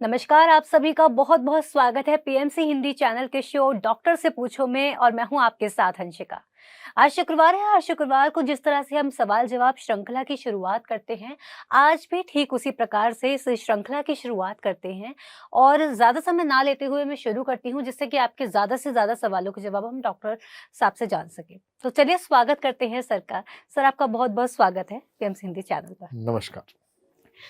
नमस्कार, आप सभी का बहुत-बहुत स्वागत है पीएमसी हिंदी चैनल के शो डॉक्टर से पूछो में और मैं हूं आपके साथ हंसिका। आज शुक्रवार है और शुक्रवार को जिस तरह से हम सवाल-जवाब श्रृंखला की शुरुआत करते हैं, आज भी ठीक उसी प्रकार से इस श्रृंखला की शुरुआत करते हैं और ज़्यादा समय ना लेते हुए मैं शुरू करती हूं जिससे कि आपके ज़्यादा से ज़्यादा सवालों के जवाब हम डॉक्टर साहब से जान सकें। तो चलिए स्वागत करते हैं सर का। सर आपका बहुत-बहुत स्वागत है पीएमसी हिंदी चैनल पर। नमस्कार।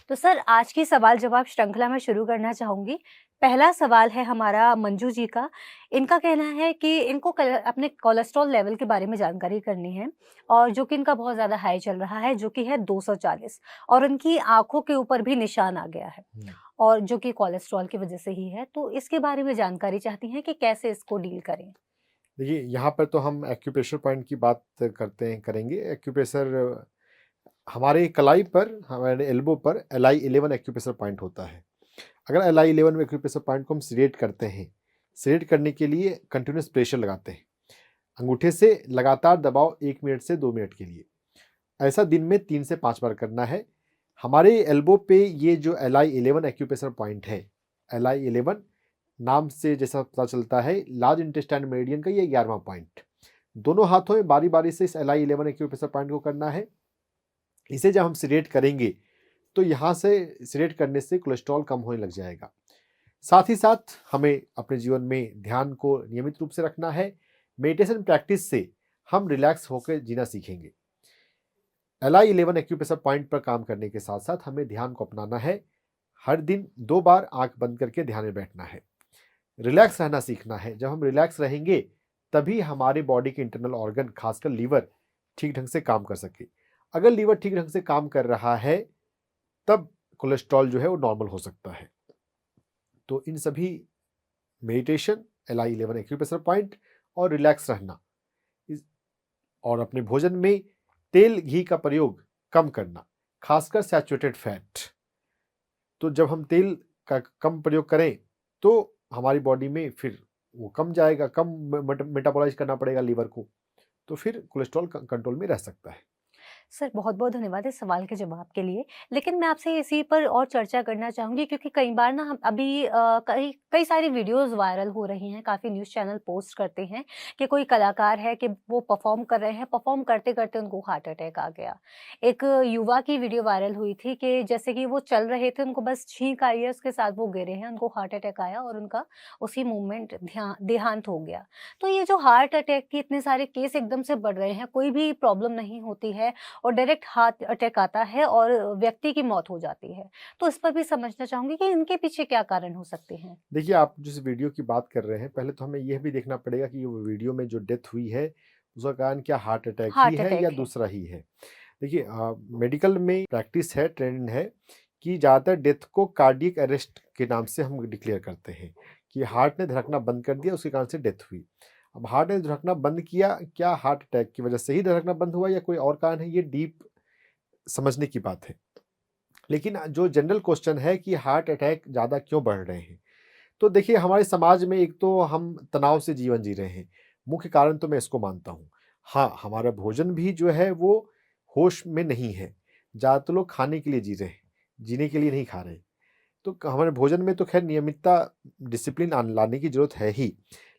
तो सर आज की सवाल जवाब श्रृंखला में शुरू करना चाहूँगी। पहला सवाल है हमारा मंजू जी का। इनका कहना है कि इनको अपने कोलेस्ट्रॉल लेवल के बारे में जानकारी करनी है और जो कि इनका बहुत ज़्यादा हाई चल रहा है जो कि है 240 और उनकी आँखों के ऊपर भी निशान आ गया है हुँ। और जो कि कोलेस्ट्रॉल की वज़ह से ही है। तो इसके बारे में जानकारी चाहती हैं कि कैसे इसको डील करें? देखिए, यहाँ पर तो हम एक्यूप्रेशर पॉइंट की बात करेंगे। एक्यूप्रेशर हमारे कलाई पर, हमारे एल्बो पर LI11 एक्यूप्रेशर पॉइंट होता है। अगर LI11 एक्यूप्रेशर पॉइंट को हम सेलेक्ट करते हैं, सेलेक्ट करने के लिए कंटीन्यूअस प्रेशर लगाते हैं। अंगूठे से लगातार दबाव 1 मिनट से 2 मिनट के लिए। ऐसा दिन में 3 से 5 बार करना है। हमारे एल्बो पे ये जो LI11 एक्यूप्रेशर पॉइंट है, LI11 नाम से जैसा पता चलता है, लार्ज इंटेस्टाइन मेरिडियन का ये 11वां पॉइंट। दोनों हाथों में बारी-बारी से इस LI11 एक्यूप्रेशर पॉइंट को करना है। इसे जब हम सिलेक्ट करेंगे, तो यहाँ से सिलेक्ट करने से कोलेस्ट्रॉल कम होने लग जाएगा। साथ ही साथ हमें अपने जीवन में ध्यान को नियमित रूप से रखना है। मेडिटेशन प्रैक्टिस से हम रिलैक्स होकर जीना सीखेंगे। LI11 एक्यूप्रेशर पॉइंट पर काम करने के साथ-साथ हमें ध्यान को अपनाना है। हर दिन 2 बार आँख बंद करके ध्यान में बैठना है। रिलैक्स रहना सीखना है। जब हम रिलैक्स रहेंगे, तभी हमारे बॉडी के इंटरनल ऑर्गन, खासकर लीवर, ठीक ढंग से काम कर सके। अगर लीवर ठीक ढंग से काम कर रहा है, तब कोलेस्ट्रॉल जो है वो नॉर्मल हो सकता है। तो इन सभी मेडिटेशन, LI11 एक्यूप्रेशर पॉइंट और रिलैक्स रहना और अपने भोजन में तेल, घी का प्रयोग कम करना, खासकर सैचुरेटेड फैट। तो जब हम तेल का कम प्रयोग करें, तो हमारी बॉडी में फिर वो कम जाएगा, कम मेटाबॉलाइज करना पड़ेगा लीवर को, तो फिर कोलेस्ट्रॉल कंट्रोल में रह सकता है। सर बहुत-बहुत धन्यवाद इस सवाल के जवाब के लिए। लेकिन मैं आपसे इसी पर और चर्चा करना चाहूँगी क्योंकि कई बार ना हम अभी कई कई सारी वीडियोज़ वायरल हो रही हैं, काफ़ी न्यूज़ चैनल पोस्ट करते हैं कि कोई कलाकार है कि वो परफ़ॉर्म कर रहे हैं, परफ़ॉर्म करते-करते उनको हार्ट अटैक आ गया। एक युवा की वीडियो वायरल हुई थी कि जैसे कि वो चल रहे थे, उनको बस छींक आई है, उसके साथ वो गिरे हैं, उनको हार्ट अटैक आया और उनका उसी मोमेंट देहांत हो गया। तो ये जो हार्ट अटैक के इतने सारे केस एकदम से बढ़ रहे हैं, कोई भी प्रॉब्लम नहीं होती है और डायरेक्ट हार्ट अटैक आता है और व्यक्ति की मौत हो जाती है। तो इस पर भी समझना चाहूँगी कि इनके पीछे क्या कारण हो सकते हैं? देखिए, आप जिस वीडियो की बात कर रहे हैं, पहले तो हमें यह भी देखना पड़ेगा कि वो वीडियो में जो डेथ हुई है, उसका कारण क्या हार्ट अटैक ही हार्ट है या अटैक है। दूसरा ही है? देखिए, मेडिकल में प्रैक्टिस है, ट्रेंड है कि ज़्यादातर डेथ को कार्डियक अरेस्ट के नाम से हम डिक्लेयर करते हैं कि हार्ट ने धड़कना बंद कर दिया, उसके कारण से डेथ हुई। अब हार्ट ने धड़कना बंद किया, क्या हार्ट अटैक की वजह से ही धड़कना बंद हुआ या कोई और कारण है, ये डीप समझने की बात है। लेकिन जो जनरल क्वेश्चन है कि हार्ट अटैक ज़्यादा क्यों बढ़ रहे हैं? तो देखिए, हमारे समाज में एक तो हम तनाव से जीवन जी रहे हैं, मुख्य कारण तो मैं इसको मानता हूँ। हाँ, हमारा भोजन भी जो है वो होश में नहीं है। ज़्यादातर लोग खाने के लिए जी रहे हैं, जीने के लिए नहीं खा रहे। तो हमारे भोजन में तो खैर नियमितता, डिसिप्लिन लाने की ज़रूरत है ही।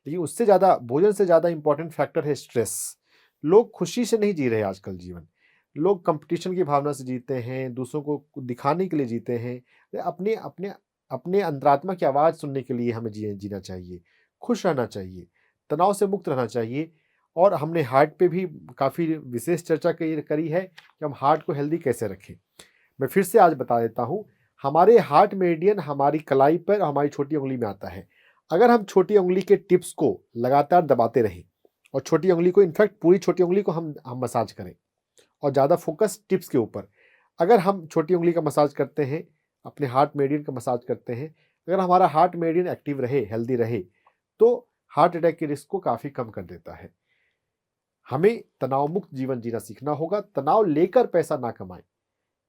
लेकिन उससे ज़्यादा, भोजन से ज़्यादा इम्पोर्टेंट फैक्टर है स्ट्रेस। लोग खुशी से नहीं जी रहे आजकल जीवन। लोग कॉम्पिटिशन की भावना से जीते हैं, दूसरों को दिखाने के लिए जीते हैं। अपने अपने अपने अंतरात्मा की आवाज़ सुनने के लिए हमें जीना चाहिए, खुश रहना चाहिए, तनाव से मुक्त रहना चाहिए। और हमने हार्ट पे भी काफ़ी विशेष चर्चा करी है कि हम हार्ट को हेल्दी कैसे रखें। मैं फिर से आज बता देता हूँ, हमारे हार्ट मेरिडियन हमारी कलाई पर, हमारी छोटी उंगली में आता है। अगर हम छोटी उंगली के टिप्स को लगातार दबाते रहें और छोटी उंगली को, इनफैक्ट पूरी छोटी उंगली को हम मसाज करें और ज़्यादा फोकस टिप्स के ऊपर, अगर हम छोटी उंगली का मसाज करते हैं, अपने हार्ट मेरिडियन का मसाज करते हैं, अगर हमारा हार्ट मेरिडियन एक्टिव रहे, हेल्दी रहे, तो हार्ट अटैक के रिस्क को काफ़ी कम कर देता है। हमें तनाव मुक्त जीवन जीना सीखना होगा, तनाव लेकर पैसा ना कमाएं।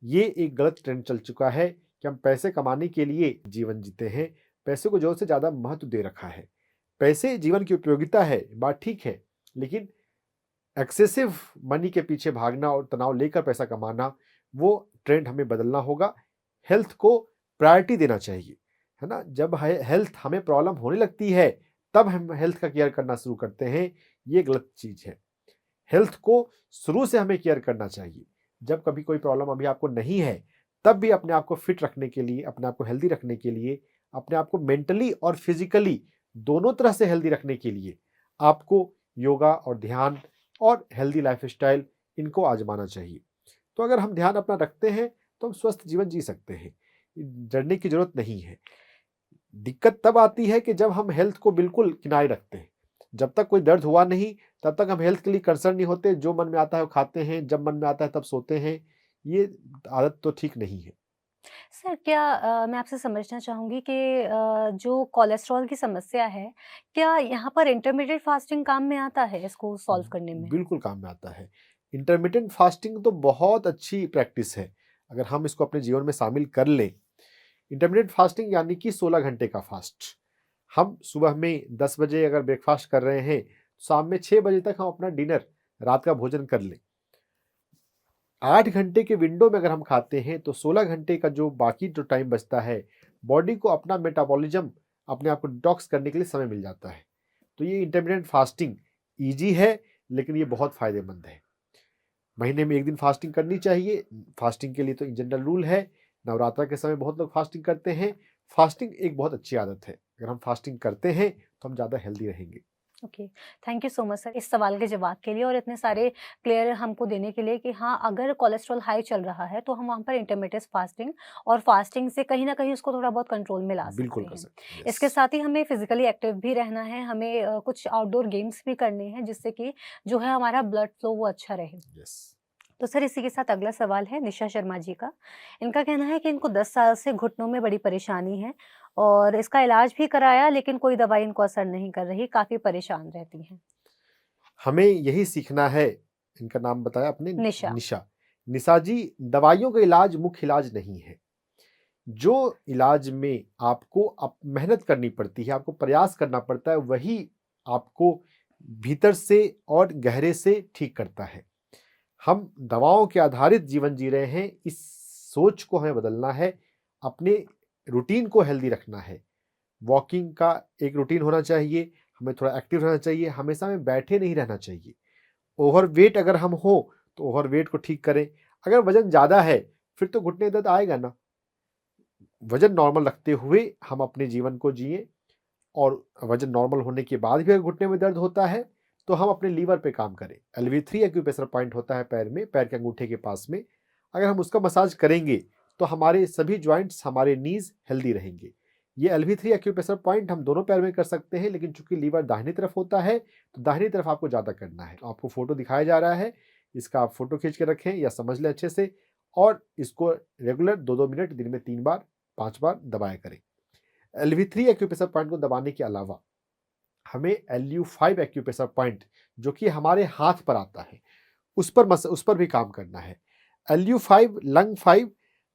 ये एक गलत ट्रेंड चल चुका है कि हम पैसे कमाने के लिए जीवन जीते हैं, पैसे को ज़रूरत से ज़्यादा महत्व दे रखा है। पैसे जीवन की उपयोगिता है, बात ठीक है, लेकिन एक्सेसिव मनी के पीछे भागना और तनाव लेकर पैसा कमाना, वो ट्रेंड हमें बदलना होगा। हेल्थ को प्रायोरिटी देना चाहिए। है ना? जब हेल्थ हमें प्रॉब्लम होने लगती है तब हम हेल्थ का केयर करना शुरू करते हैं, ये गलत चीज़ है। हेल्थ को शुरू से हमें केयर करना चाहिए। जब कभी कोई प्रॉब्लम अभी आपको नहीं है, तब भी अपने आप को फिट रखने के लिए, अपने आप को हेल्दी रखने के लिए, अपने आप को मेंटली और फिजिकली दोनों तरह से हेल्दी रखने के लिए आपको योगा और ध्यान और हेल्दी लाइफस्टाइल इनको आजमाना चाहिए। तो अगर हम ध्यान अपना रखते हैं तो हम स्वस्थ जीवन जी सकते हैं, डरने की जरूरत नहीं है। दिक्कत तब आती है कि जब हम हेल्थ को बिल्कुल किनारे रखते हैं। जब तक कोई दर्द हुआ नहीं तब तक हम हेल्थ के लिए कंसर्न नहीं होते, जो मन में आता है वो खाते हैं, जब मन में आता है तब सोते हैं। ये आदत तो ठीक नहीं है। सर क्या मैं आपसे समझना चाहूँगी कि जो कोलेस्ट्रॉल की समस्या है, क्या यहाँ पर इंटरमिटेंट फास्टिंग काम में आता है इसको सॉल्व करने में? बिल्कुल काम में आता है। इंटरमिटेंट फास्टिंग तो बहुत अच्छी प्रैक्टिस है, अगर हम इसको अपने जीवन में शामिल कर लें। इंटरमिटेंट फास्टिंग यानी कि 16 घंटे का फास्ट। हम सुबह में 10 बजे अगर ब्रेकफास्ट कर रहे हैं, शाम में 6 बजे तक हम अपना डिनर, रात का भोजन कर लें। 8 घंटे के विंडो में अगर हम खाते हैं तो 16 घंटे का जो बाकी जो टाइम बचता है, बॉडी को अपना मेटाबॉलिज्म, अपने आप को डिटॉक्स करने के लिए समय मिल जाता है। तो ये इंटरमिटेंट फास्टिंग ईजी है, लेकिन ये बहुत फायदेमंद है। महीने में 1 दिन फास्टिंग करनी चाहिए। फास्टिंग के लिए तो जनरल रूल है। नवरात्रा के समय बहुत लोग फास्टिंग करते हैं। फास्टिंग एक बहुत अच्छी आदत है। अगर हम फास्टिंग करते हैं तो हम ज़्यादा हेल्दी रहेंगे। Okay, thank you so much sir इस सवाल के जवाब के लिए और इतने सारे क्लियर हमको देने के लिए कि हाँ, अगर कोलेस्ट्रॉल हाई चल रहा है, तो हम वहाँ पर इंटरमिटेंट फास्टिंग और फास्टिंग से कहीं न कहीं उसको थोड़ा बहुत कंट्रोल में ला बिल्कुल सकते कर हैं। सकते हैं। इसके यस, साथ ही हमें फिज़िकली एक्टिव भी रहना है, हमें कुछ आउटडोर गेम्स भी करने हैं, जिससे कि जो है हमारा ब्लड फ्लो वो अच्छा रहे। यस। तो सर इसी के साथ अगला सवाल है निशा शर्मा जी का। इनका कहना है कि इनको 10 साल से घुटनों में बड़ी परेशानी है और इसका इलाज भी कराया लेकिन कोई दवाई इनको असर नहीं कर रही, काफ़ी परेशान रहती हैं। हमें यही सीखना है। इनका नाम बताया आपने, निशा। निशा। निशा जी, दवाइयों का इलाज मुख्य इलाज नहीं है। जो इलाज में आपको मेहनत करनी पड़ती है, आपको प्रयास करना पड़ता है, वही आपको भीतर से और गहरे से ठीक करता है। हम दवाओं के आधारित जीवन जी रहे हैं, इस सोच को हमें बदलना है। अपने रूटीन को हेल्दी रखना है। वॉकिंग का एक रूटीन होना चाहिए, हमें थोड़ा एक्टिव रहना चाहिए, हमेशा में बैठे नहीं रहना चाहिए। ओवरवेट अगर हम हो तो ओवरवेट को ठीक करें। अगर वजन ज़्यादा है फिर तो घुटने दर्द आएगा ना। वजन नॉर्मल रखते हुए हम अपने जीवन को जिए, और वजन नॉर्मल होने के बाद भी अगर घुटने में दर्द होता है तो हम अपने लीवर पे काम करें। LV3 एक्यूप्रेशर पॉइंट होता है पैर में, पैर के अंगूठे के पास में। अगर हम उसका मसाज करेंगे तो हमारे सभी जॉइंट्स, हमारे नीज हेल्दी रहेंगे। ये LV3 एक्यूप्रेशर पॉइंट हम दोनों पैर में कर सकते हैं, लेकिन चूंकि लीवर दाहिनी तरफ होता है तो दाहिनी तरफ आपको ज़्यादा करना है। आपको फोटो दिखाया जा रहा है, इसका आप फोटो खींच के रखें या समझ लें अच्छे से, और इसको रेगुलर 2-2 मिनट दिन में 3 बार 5 बार दबाया करें। LV3 एक्यूप्रेशर पॉइंट को दबाने के अलावा हमें LU5 एक्यूप्रेशर पॉइंट, जो कि हमारे हाथ पर आता है, उस पर भी काम करना है। LU5 लंग 5,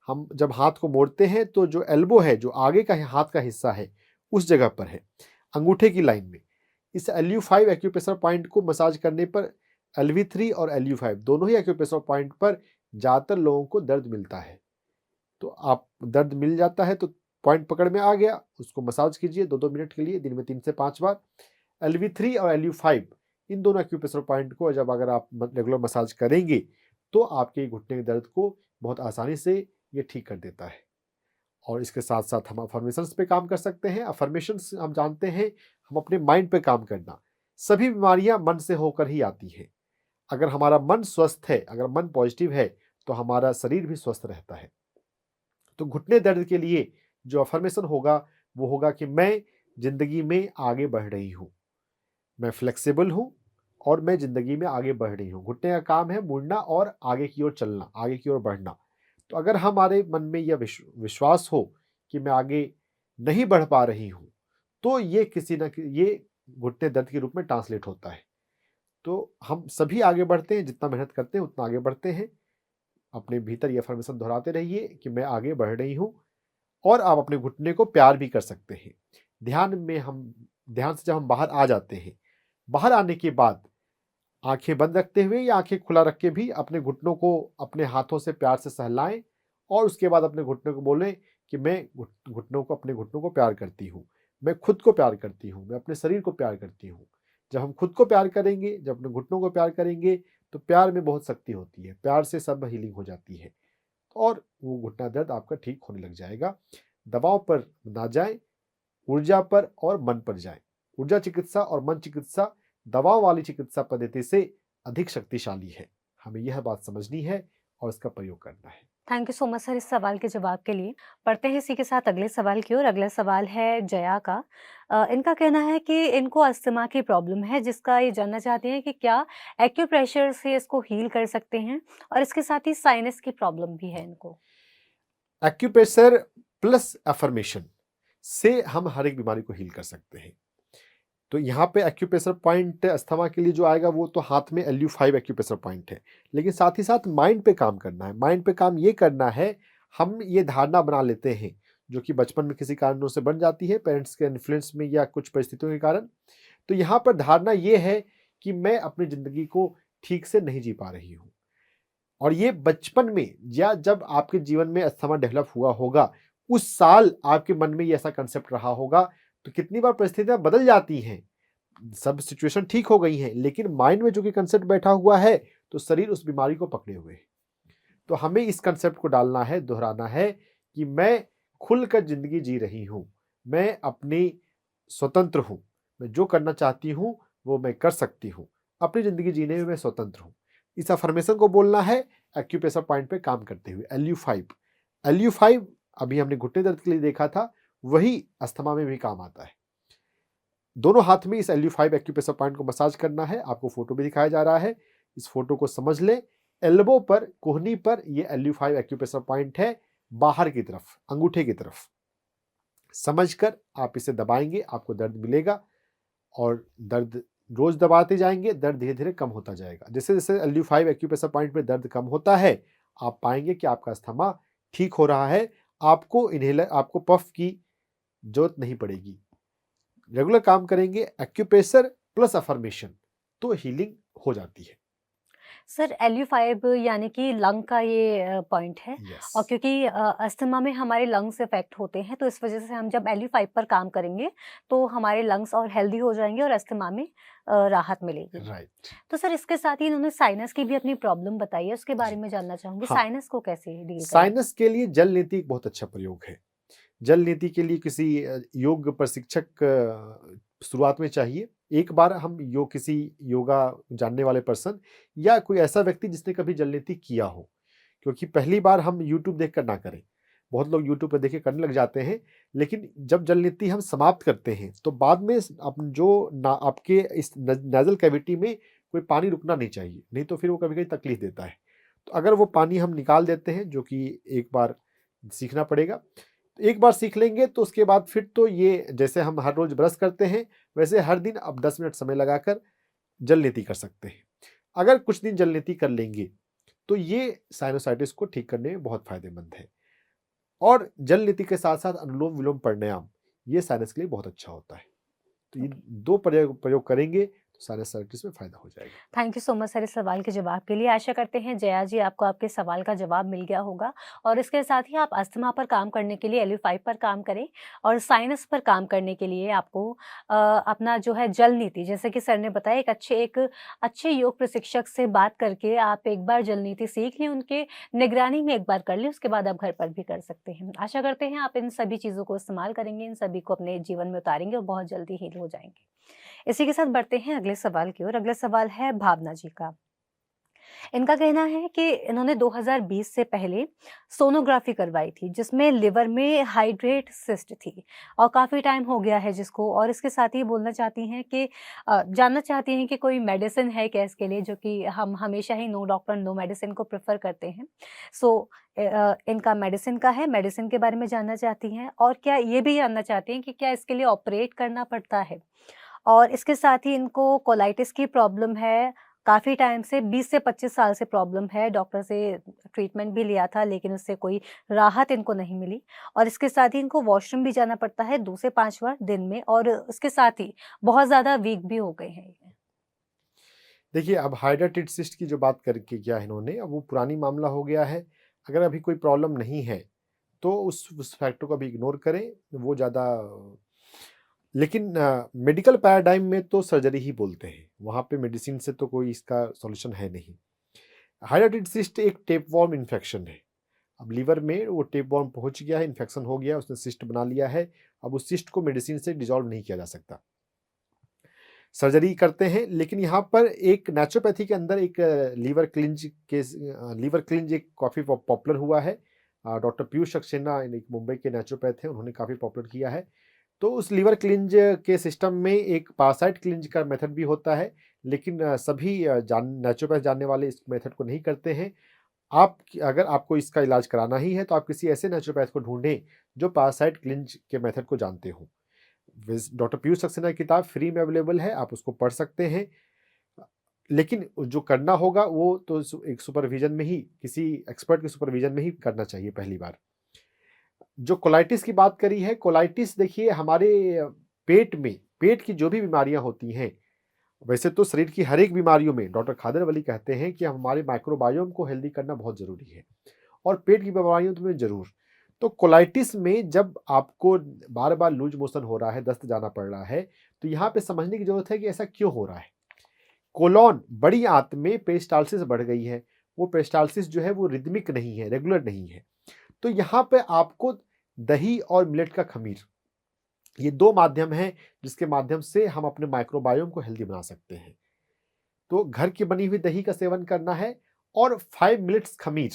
हम जब हाथ को मोड़ते हैं तो जो एल्बो है, जो आगे का हाथ का हिस्सा है, उस जगह पर है, अंगूठे की लाइन में। इस LU5 एक्यूप्रेशर पॉइंट को मसाज करने पर LV3 और LU5 दोनों ही एक्यूप्रेशर पॉइंट पर ज़्यादातर लोगों को दर्द मिलता है। तो आप दर्द मिल जाता है तो पॉइंट पकड़ में आ गया, उसको मसाज कीजिए 2-2 मिनट के लिए दिन में 3 से 5 बार। LV3 और LU5 इन दोनों एक्यूप्रेशर पॉइंट को जब अगर आप रेगुलर मसाज करेंगे तो आपके घुटने के दर्द को बहुत आसानी से ये ठीक कर देता है। और इसके साथ साथ हम अफर्मेशंस पे काम कर सकते हैं। अफर्मेशंस हम जानते हैं, हम अपने माइंड पे काम करना। सभी बीमारियां मन से होकर ही आती हैं। अगर हमारा मन स्वस्थ है, अगर मन पॉजिटिव है, तो हमारा शरीर भी स्वस्थ रहता है। तो घुटने दर्द के लिए जो अफर्मेशन होगा वो होगा कि मैं जिंदगी में आगे बढ़ रही हूँ, मैं फ्लेक्सिबल हूँ और मैं जिंदगी में आगे बढ़ रही हूँ। घुटने का काम है मुड़ना और आगे की ओर चलना, आगे की ओर बढ़ना। तो अगर हमारे मन में यह विश्वास हो कि मैं आगे नहीं बढ़ पा रही हूँ, तो ये किसी न ये घुटने दर्द के रूप में ट्रांसलेट होता है। तो हम सभी आगे बढ़ते हैं, जितना मेहनत करते हैं उतना आगे बढ़ते हैं। अपने भीतर ये अफर्मेशन दोहराते रहिए कि मैं आगे बढ़ रही हूँ। और आप अपने घुटने को प्यार भी कर सकते हैं। ध्यान से जब हम बाहर आ जाते हैं, बाहर आने के बाद आंखें बंद रखते हुए या आंखें खुला रख के भी अपने घुटनों को अपने हाथों से प्यार से सहलाएं, और उसके बाद अपने घुटने को बोलें कि मैं घुटनों को, अपने घुटनों को प्यार करती हूँ, मैं खुद को प्यार करती हूँ, मैं अपने शरीर को प्यार करती हूँ। जब हम खुद को प्यार करेंगे, जब अपने घुटनों को प्यार करेंगे, तो प्यार में बहुत शक्ति होती है। प्यार से सब हीलिंग हो जाती है और वो घुटना दर्द आपका ठीक होने लग जाएगा। दवाओं पर ना जाएं, ऊर्जा पर और मन पर जाएं। ऊर्जा चिकित्सा और मन चिकित्सा दवाओं वाली चिकित्सा पद्धति से अधिक शक्तिशाली है। हमें यह बात समझनी है और इसका प्रयोग करना है। Thank you so much sir इस सवाल के जवाब के लिए। बढ़ते हैं इसी के साथ अगले सवाल की ओर। अगला सवाल है जया का। इनका कहना है कि इनको अस्थमा की प्रॉब्लम है, जिसका ये जानना चाहते हैं कि क्या एक्यूप्रेशर से इसको हील कर सकते हैं, और इसके साथ ही साइनस की प्रॉब्लम भी है इनको। एक्यूप्रेशर प्लस अफर्मेशन से हम हर एक बीमारी को हील कर सकते हैं। तो यहाँ पे एक्यूप्रेशर पॉइंट अस्थमा के लिए जो आएगा वो तो हाथ में LU5 एक्यूप्रेशर पॉइंट है, लेकिन साथ ही साथ माइंड पे काम करना है। माइंड पे काम ये करना है, हम ये धारणा बना लेते हैं जो कि बचपन में किसी कारणों से बन जाती है, पेरेंट्स के इन्फ्लुएंस में या कुछ परिस्थितियों के कारण। तो यहाँ पर धारणा ये है कि मैं अपनी ज़िंदगी को ठीक से नहीं जी पा रही हूँ, और ये बचपन में या जब आपके जीवन में अस्थमा डेवलप हुआ होगा, उस साल आपके मन में ये ऐसा कंसेप्ट रहा होगा। तो कितनी बार परिस्थितियां बदल जाती हैं, सब सिचुएशन ठीक हो गई हैं, लेकिन माइंड में जो कि कंसेप्ट बैठा हुआ है, तो शरीर उस बीमारी को पकड़े हुए है। तो हमें इस कंसेप्ट को डालना है, दोहराना है कि मैं खुलकर जिंदगी जी रही हूं, मैं अपनी स्वतंत्र हूं, मैं जो करना चाहती हूं वो मैं कर सकती हूं, अपनी जिंदगी जीने में मैं स्वतंत्र हूं। इस अफर्मेशन को बोलना है एक्यूप्रेशर पॉइंट पे काम करते हुए। LU5 अभी हमने घुटने दर्द के लिए देखा था, वही अस्थमा में भी काम आता है। दोनों हाथ में इस LU5 एक्यूप्रेशर पॉइंट को मसाज करना है। आपको फोटो भी दिखाया जा रहा है, इस फोटो को समझ लें। एल्बो पर, कोहनी पर ये LU5 एक्यूप्रेशर पॉइंट है, बाहर की तरफ, अंगूठे की तरफ। समझकर आप इसे दबाएंगे, आपको दर्द मिलेगा, और दर्द रोज दबाते जाएंगे, दर्द धीरे धीरे कम होता जाएगा। जैसे जैसे LU5 एक्यूप्रेशर पॉइंट पे दर्द कम होता है, आप पाएंगे कि आपका अस्थमा ठीक हो रहा है। आपको इन्हेलर, आपको पफ की जरूरत नहीं पड़ेगी। रेगुलर काम करेंगे एक्यूप्रेशर प्लस अफर्मेशन, तो हीलिंग हो जाती है। सर LU5 यानी कि लंग का ये पॉइंट है, और यस, क्योंकि अस्थमा में हमारे लंग्स इफेक्ट होते हैं, तो इस वजह से हम जब LU5 पर काम करेंगे तो हमारे लंग्स और हेल्दी हो जाएंगे और अस्थमा में राहत मिलेगी। राइट। तो सर इसके साथ ही इन्होंने साइनस की भी अपनी प्रॉब्लम बताई है, उसके बारे जी, में जानना चाहूंगी, हाँ, साइनस को कैसे डील करें। साइनस के लिए जल नीति एक बहुत अच्छा प्रयोग है। जल नीति के लिए किसी योग प्रशिक्षक शुरुआत में चाहिए। एक बार हम योग, किसी योगा जानने वाले पर्सन या कोई ऐसा व्यक्ति जिसने कभी जल नीति किया हो, क्योंकि पहली बार हम यूट्यूब देखकर ना करें। बहुत लोग यूट्यूब पर देख के करने लग जाते हैं, लेकिन जब जल नीति हम समाप्त करते हैं तो बाद में जो आपके इस नेजल कैविटी में कोई पानी रुकना नहीं चाहिए, नहीं तो फिर वो कभी कभी तकलीफ देता है। तो अगर वो पानी हम निकाल देते हैं, जो कि एक बार सीखना पड़ेगा, तो एक बार सीख लेंगे तो उसके बाद फिर तो ये, जैसे हम हर रोज ब्रश करते हैं, वैसे हर दिन अब 10 मिनट समय लगाकर जल नीति कर सकते हैं। अगर कुछ दिन जल नीति कर लेंगे तो ये साइनोसाइटिस को ठीक करने में बहुत फायदेमंद है। और जल नीति के साथ साथ अनुलोम विलोम प्राणायाम, ये साइनस के लिए बहुत अच्छा होता है। तो ये दो प्रयोग करेंगे तो साइनसाइटिस में फायदा हो जाएगा। Thank you so much sir इस सवाल के जवाब के लिए। आशा करते हैं जया जी आपको आपके सवाल का जवाब मिल गया होगा, और इसके साथ ही आप अस्थमा पर काम करने के लिए LU5 पर काम करें, और साइनस पर काम करने के लिए आपको अपना जो है जल नीति, जैसे कि सर ने बताया, एक अच्छे योग प्रशिक्षक से बात करके आप एक बार जल नीति सीख लें, उनके निगरानी में एक बार कर लें, उसके बाद आप घर पर भी कर सकते हैं। आशा करते हैं आप इन सभी चीज़ों को इस्तेमाल करेंगे, इन सभी को अपने जीवन में उतारेंगे और बहुत जल्दी हील हो जाएंगे। इसी के साथ बढ़ते हैं अगले सवाल की ओर। अगला सवाल है भावना जी का। इनका कहना है कि इन्होंने 2020 से पहले सोनोग्राफी करवाई थी, जिसमें लिवर में हाइड्रेट सिस्ट थी, और काफ़ी टाइम हो गया है जिसको, और इसके साथ ही बोलना चाहती हैं कि जानना चाहती हैं कि कोई मेडिसिन है क्या इसके लिए, जो कि हम हमेशा ही नो डॉक्टर नो मेडिसिन को प्रेफर करते हैं। सो इनका मेडिसिन का है, मेडिसिन के बारे में जानना चाहती हैं, और क्या ये भी जानना चाहती हैं कि क्या इसके लिए ऑपरेट करना पड़ता है, और इसके साथ ही इनको कोलाइटिस की प्रॉब्लम है, काफ़ी टाइम से 20 से 25 साल से प्रॉब्लम है, डॉक्टर से ट्रीटमेंट भी लिया था लेकिन उससे कोई राहत इनको नहीं मिली, और इसके साथ ही इनको वॉशरूम भी जाना पड़ता है 2 से 5 बार दिन में, और इसके साथ ही बहुत ज़्यादा वीक भी हो गए हैं ये। देखिए, अब हाइड्रेटेड सिस्ट की जो बात करके किया है इन्होंने, अब वो पुरानी मामला हो गया है। अगर अभी कोई प्रॉब्लम नहीं है तो उस फैक्टर को भी इग्नोर करें, वो ज़्यादा। लेकिन मेडिकल पैराडाइम में तो सर्जरी ही बोलते हैं, वहाँ पे मेडिसिन से तो कोई इसका सॉल्यूशन है नहीं। हाइड्रोटिड सिस्ट एक टेपवॉर्म इन्फेक्शन है। अब लीवर में वो टेपवॉर्म पहुंच गया है, इन्फेक्शन हो गया, उसने सिस्ट बना लिया है। अब उस सिस्ट को मेडिसिन से डिसॉल्व नहीं किया जा सकता, सर्जरी करते हैं। लेकिन यहाँ पर एक नेचुरोपैथी के अंदर एक लीवर क्लिंज एक काफ़ी पॉपुलर हुआ है। डॉक्टर पीयूष सक्सेना एक मुंबई के नेचुरोपैथ हैं, उन्होंने काफ़ी पॉपुलर किया है। तो उस लीवर क्लिंज के सिस्टम में एक पारासाइट क्लिंज का मेथड भी होता है, लेकिन सभी नेचुरोपैथ जानने वाले इस मेथड को नहीं करते हैं। आप अगर आपको इसका इलाज कराना ही है तो आप किसी ऐसे नेचुरोपैथ को ढूंढें जो पारासाइट क्लिंज के मेथड को जानते हो। डॉक्टर पीयूष सक्सेना की किताब फ्री में अवेलेबल है, आप उसको पढ़ सकते हैं। लेकिन जो करना होगा वो तो एक सुपरविजन में ही, किसी एक्सपर्ट के सुपरविजन में ही करना चाहिए पहली बार। जो कोलाइटिस की बात करी है, कोलाइटिस देखिए हमारे पेट की जो भी बीमारियां होती हैं, वैसे तो शरीर की हर एक बीमारियों में डॉक्टर खादर वली कहते हैं कि हमारे माइक्रोबायोम को हेल्दी करना बहुत ज़रूरी है, और पेट की बीमारियों तो में ज़रूर। तो कोलाइटिस में जब आपको बार बार लूज मोशन हो रहा है, दस्त जाना पड़ रहा है, तो यहाँ पे समझने की ज़रूरत है कि ऐसा क्यों हो रहा है। कोलोन बड़ी आंत में पेरिस्टाल्सिस बढ़ गई है, वो पेरिस्टाल्सिस जो है वो रिदमिक नहीं है, रेगुलर नहीं है। तो यहाँ पे आपको दही और मिलेट का खमीर, ये दो माध्यम हैं जिसके माध्यम से हम अपने माइक्रोबायोम को हेल्दी बना सकते हैं। तो घर की बनी हुई दही का सेवन करना है, और 5 मिनट्स खमीर।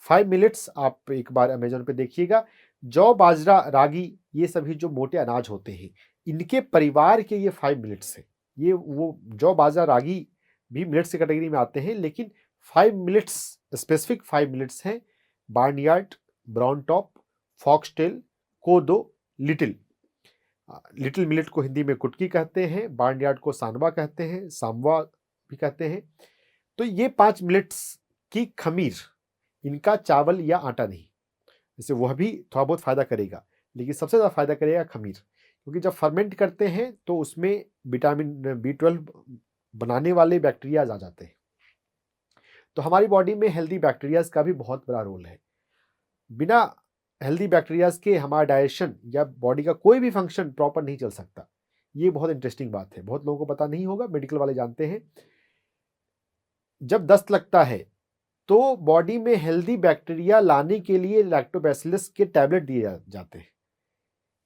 5 मिनट्स आप एक बार अमेजोन पे देखिएगा। जौ, बाजरा, रागी, ये सभी जो मोटे अनाज होते हैं, इनके परिवार के ये 5 मिनट्स हैं। ये वो जौ, बाजरा, रागी भी मिलेट्स की कैटेगरी में आते हैं, लेकिन 5 मिनट्स स्पेसिफिक 5 मिनट्स हैं। बार्नयार्ड, ब्राउन टॉप, फॉक्सटेल, कोदो, लिटिल। लिटिल मिलेट को हिंदी में कुटकी कहते हैं, बार्नयार्ड को सांवा कहते हैं, सांवा भी कहते हैं। तो ये 5 मिनट्स की खमीर, इनका चावल या आटा नहीं, जैसे वह भी थोड़ा बहुत फायदा करेगा, लेकिन सबसे ज़्यादा फायदा करेगा खमीर, क्योंकि जब फर्मेंट करते हैं तो उसमें विटामिन B12 बनाने वाले बैक्टीरियाज आ जाते हैं। तो हमारी बॉडी में हेल्दी बैक्टीरियाज का भी बहुत बड़ा रोल है। बिना हेल्दी बैक्टीरियाज के हमारा डाइजेशन या बॉडी का कोई भी फंक्शन प्रॉपर नहीं चल सकता। ये बहुत इंटरेस्टिंग बात है, बहुत लोगों को पता नहीं होगा, मेडिकल वाले जानते हैं। जब दस्त लगता है तो बॉडी में हेल्दी बैक्टीरिया लाने के लिए लैक्टोबैसिलस के टैबलेट दिए जाते हैं,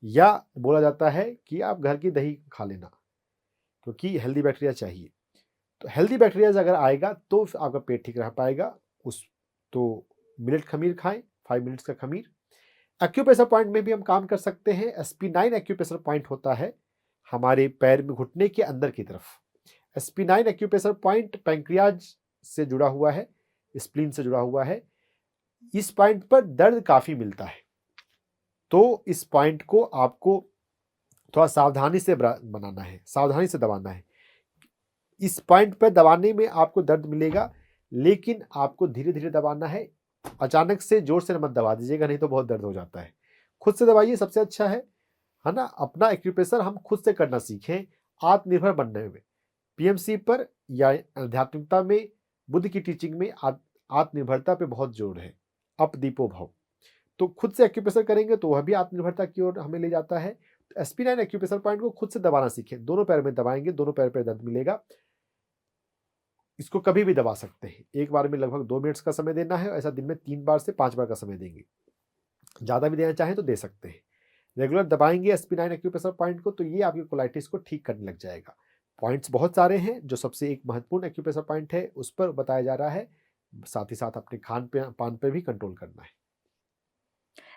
या बोला जाता है कि आप घर की दही खा लेना, क्योंकि हेल्दी बैक्टीरिया चाहिए। तो हेल्दी बैक्टीरिया अगर आएगा तो आपका पेट ठीक रह पाएगा। तो मिलेट खमीर खाएं, 5 मिनट्स का खमीर। एक्यूप्रेशर पॉइंट में भी हम काम कर सकते हैं। SP9 एक्यूप्रेशर पॉइंट होता है हमारे पैर में, घुटने के अंदर की तरफ। SP9 एक्यूप्रेशर पॉइंट पैंक्रियाज से जुड़ा हुआ है, स्प्लीन से जुड़ा हुआ है। इस पॉइंट पर दर्द काफी मिलता है, तो इस पॉइंट को आपको थोड़ा सावधानी से बनाना है, सावधानी से दबाना है। इस पॉइंट पर दबाने में आपको दर्द मिलेगा, लेकिन आपको धीरे धीरे दबाना है। अचानक से जोर से मत दबा दीजिएगा, नहीं तो बहुत दर्द हो जाता है। खुद से दबाइए, सबसे अच्छा है ना। अपना एक्यूप्रेशर हम खुद से करना सीखें, आत्मनिर्भर बनने में। PMC पर या आध्यात्मिकता में, बुद्ध की टीचिंग में आत्मनिर्भरता पे बहुत जोर है, अप दीपो भव। तो खुद से एक्यूप्रेशर करेंगे तो वह भी आत्मनिर्भरता की ओर हमें ले जाता है। तो SP9 एक्यूप्रेशर पॉइंट को खुद से दबाना सीखें। दोनों पैर में दबाएंगे, दोनों पैर पे दर्द मिलेगा। इसको कभी भी दबा सकते हैं। एक बार में लगभग 2 मिनट्स का समय देना है, ऐसा दिन में 3 बार से 5 बार का समय देंगे। ज़्यादा भी देना चाहें तो दे सकते हैं। रेगुलर दबाएंगे SP9 एक्यूप्रेशर पॉइंट को, तो ये आपकी कोलाइटिस को ठीक करने लग जाएगा। पॉइंट्स बहुत सारे हैं, जो सबसे एक महत्वपूर्ण एक्यूप्रेशर पॉइंट है उस पर बताया जा रहा है। साथ ही साथ अपने खान पान पे भी कंट्रोल करना है।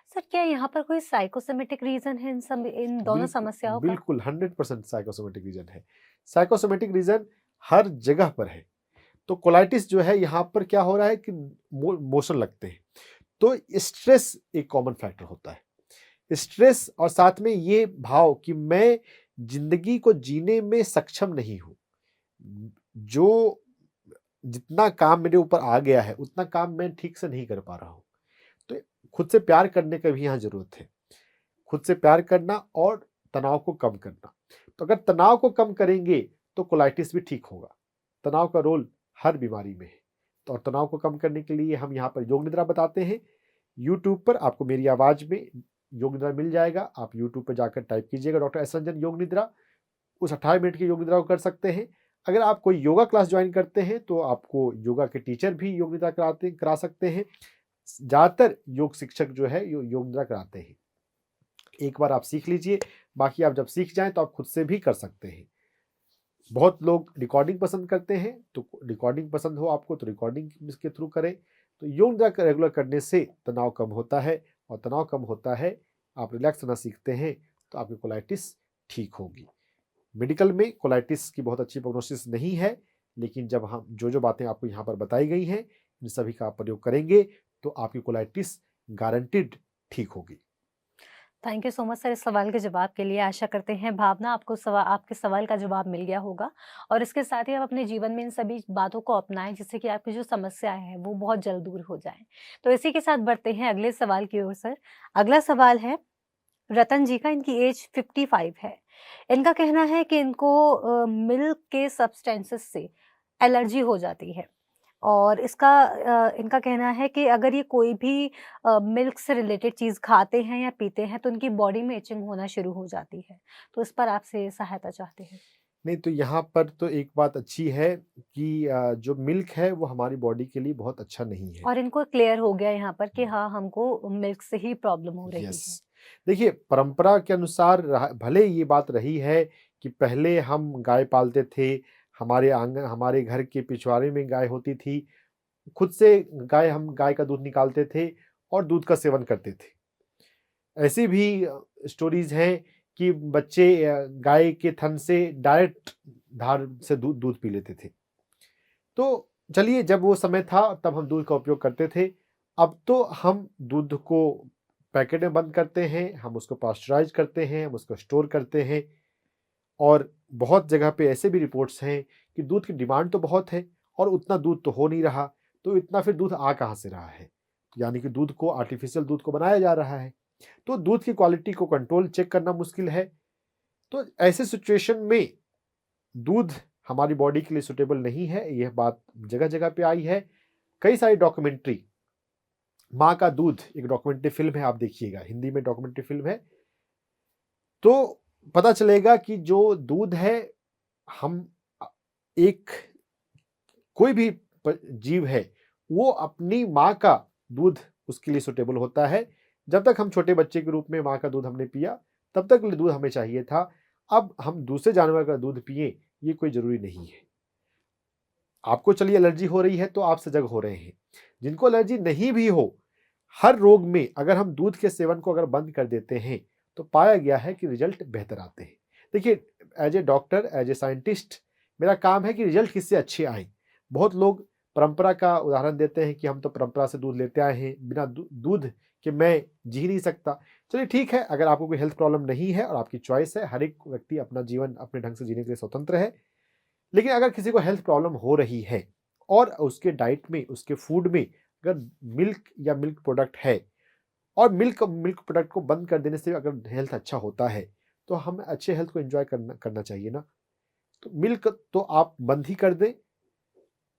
सर, क्या यहाँ पर कोई साइकोसोमेटिक रीजन है इन दोनों समस्याओं का? बिल्कुल 100% साइकोसोमेटिक रीजन है। साइकोसोमेटिक रीजन हर जगह पर है। तो कोलाइटिस जो है, यहाँ पर क्या हो रहा है कि मोशन लगते हैं। तो स्ट्रेस एक कॉमन फैक्टर होता है। स्ट्रेस और साथ में ये भाव कि मैं जिंदगी को जीने में सक्षम नहीं हूं, जो जितना काम मेरे ऊपर आ गया है उतना काम मैं ठीक से नहीं कर पा रहा हूं। तो खुद से प्यार करने का भी यहाँ जरूरत है। खुद से प्यार करना और तनाव को कम करना। तो अगर तनाव को कम करेंगे तो कोलाइटिस भी ठीक होगा। तनाव का रोल हर बीमारी में है। तो और तनाव को कम करने के लिए हम यहाँ पर योग निद्रा बताते हैं। यूट्यूब पर आपको मेरी आवाज़ में योग निद्रा मिल जाएगा। आप यूट्यूब पर जाकर टाइप कीजिएगा डॉक्टर एस रंजन योग निद्रा, उस 18 मिनट की योग निद्रा को कर सकते हैं। अगर आप कोई योगा क्लास ज्वाइन करते हैं तो आपको योगा के टीचर भी योग निद्रा करा सकते हैं। ज़्यादातर योग शिक्षक जो है योग निद्रा कराते हैं। एक बार आप सीख लीजिए, बाकी आप जब सीख जाएं तो आप खुद से भी कर सकते हैं। बहुत लोग रिकॉर्डिंग पसंद करते हैं, तो रिकॉर्डिंग पसंद हो आपको तो रिकॉर्डिंग के थ्रू करें। तो योग निद्रा रेगुलर करने से तनाव कम होता है, और तनाव कम होता है, आप रिलैक्स होना सीखते हैं, तो आपकी कोलाइटिस ठीक होगी। मेडिकल में कोलाइटिस की बहुत अच्छी प्रोग्नोसिस नहीं है, लेकिन जब हम जो बातें आपको यहाँ पर बताई गई हैं, इन सभी का आप प्रयोग करेंगे तो आपकी कोलाइटिस गारंटीड ठीक होगी। Thank you so much sir इस सवाल के जवाब के लिए। आशा करते हैं भावना आपको आपके सवाल का जवाब मिल गया होगा, और इसके साथ ही आप अपने जीवन में इन सभी बातों को अपनाएं, जिससे कि आपकी जो समस्याएं हैं वो बहुत जल्द दूर हो जाएं। तो इसी के साथ बढ़ते हैं अगले सवाल की ओर सर। अगला सवाल है रतन जी का। इनकी एज 55 है। इनका कहना है कि इनको मिल्क के सब्सटेंसेस से एलर्जी हो जाती है, और इनका कहना है कि अगर ये कोई भी मिल्क से रिलेटेड चीज़ खाते हैं या पीते हैं तो उनकी बॉडी में इचिंग होना शुरू हो जाती है। तो इस पर आपसे सहायता चाहते हैं। नहीं, तो यहाँ पर तो एक बात अच्छी है कि जो मिल्क है वो हमारी बॉडी के लिए बहुत अच्छा नहीं है। और इनको क्लियर हो गया यहाँ पर कि हाँ, हमको मिल्क से ही प्रॉब्लम हो रही है। यस, देखिए परंपरा के अनुसार भले ये बात रही है कि पहले हम गाय पालते थे, हमारे आंगन हमारे घर के पिछवाड़े में गाय होती थी, खुद से हम गाय का दूध निकालते थे और दूध का सेवन करते थे। ऐसी भी स्टोरीज हैं कि बच्चे गाय के थन से डायरेक्ट धार से दूध पी लेते थे। तो चलिए, जब वो समय था तब हम दूध का उपयोग करते थे। अब तो हम दूध को पैकेट में बंद करते हैं, हम उसको पास्चराइज करते हैं, हम उसको स्टोर करते हैं, और बहुत जगह पे ऐसे भी रिपोर्ट्स हैं कि दूध की डिमांड तो बहुत है और उतना दूध तो हो नहीं रहा, तो इतना फिर दूध आ कहाँ से रहा है? यानी कि दूध को आर्टिफिशियल दूध को बनाया जा रहा है, तो दूध की क्वालिटी को कंट्रोल चेक करना मुश्किल है। तो ऐसे सिचुएशन में दूध हमारी बॉडी के लिए सुटेबल नहीं है, यह बात जगह जगह पे आई है। कई सारी डॉक्यूमेंट्री, माँ का दूध एक डॉक्यूमेंट्री फिल्म है, आप देखिएगा, हिंदी में डॉक्यूमेंट्री फिल्म है, तो पता चलेगा कि जो दूध है, हम एक कोई भी जीव है वो अपनी माँ का दूध उसके लिए सुटेबल होता है। जब तक हम छोटे बच्चे के रूप में माँ का दूध हमने पिया, तब तक दूध हमें चाहिए था। अब हम दूसरे जानवर का दूध पिए, ये कोई जरूरी नहीं है। आपको चलिए एलर्जी हो रही है तो आप सजग हो रहे हैं, जिनको एलर्जी नहीं भी हो, हर रोग में अगर हम दूध के सेवन को अगर बंद कर देते हैं तो पाया गया है कि रिजल्ट बेहतर आते हैं। देखिए, as a doctor, as a scientist, मेरा काम है कि रिजल्ट किससे अच्छे आए। बहुत लोग परंपरा का उदाहरण देते हैं कि हम तो परंपरा से दूध लेते आए हैं, बिना दूध के मैं जी नहीं सकता। चलिए ठीक है, अगर आपको कोई हेल्थ प्रॉब्लम नहीं है और आपकी चॉइस है, हर एक व्यक्ति अपना जीवन अपने ढंग से जीने के लिए स्वतंत्र है। लेकिन अगर किसी को हेल्थ प्रॉब्लम हो रही है और उसके डाइट में, उसके फूड में अगर मिल्क या मिल्क प्रोडक्ट है, और मिल्क प्रोडक्ट को बंद कर देने से अगर हेल्थ अच्छा होता है, तो हमें अच्छे हेल्थ को एंजॉय करना चाहिए ना। तो मिल्क तो आप बंद ही कर दें।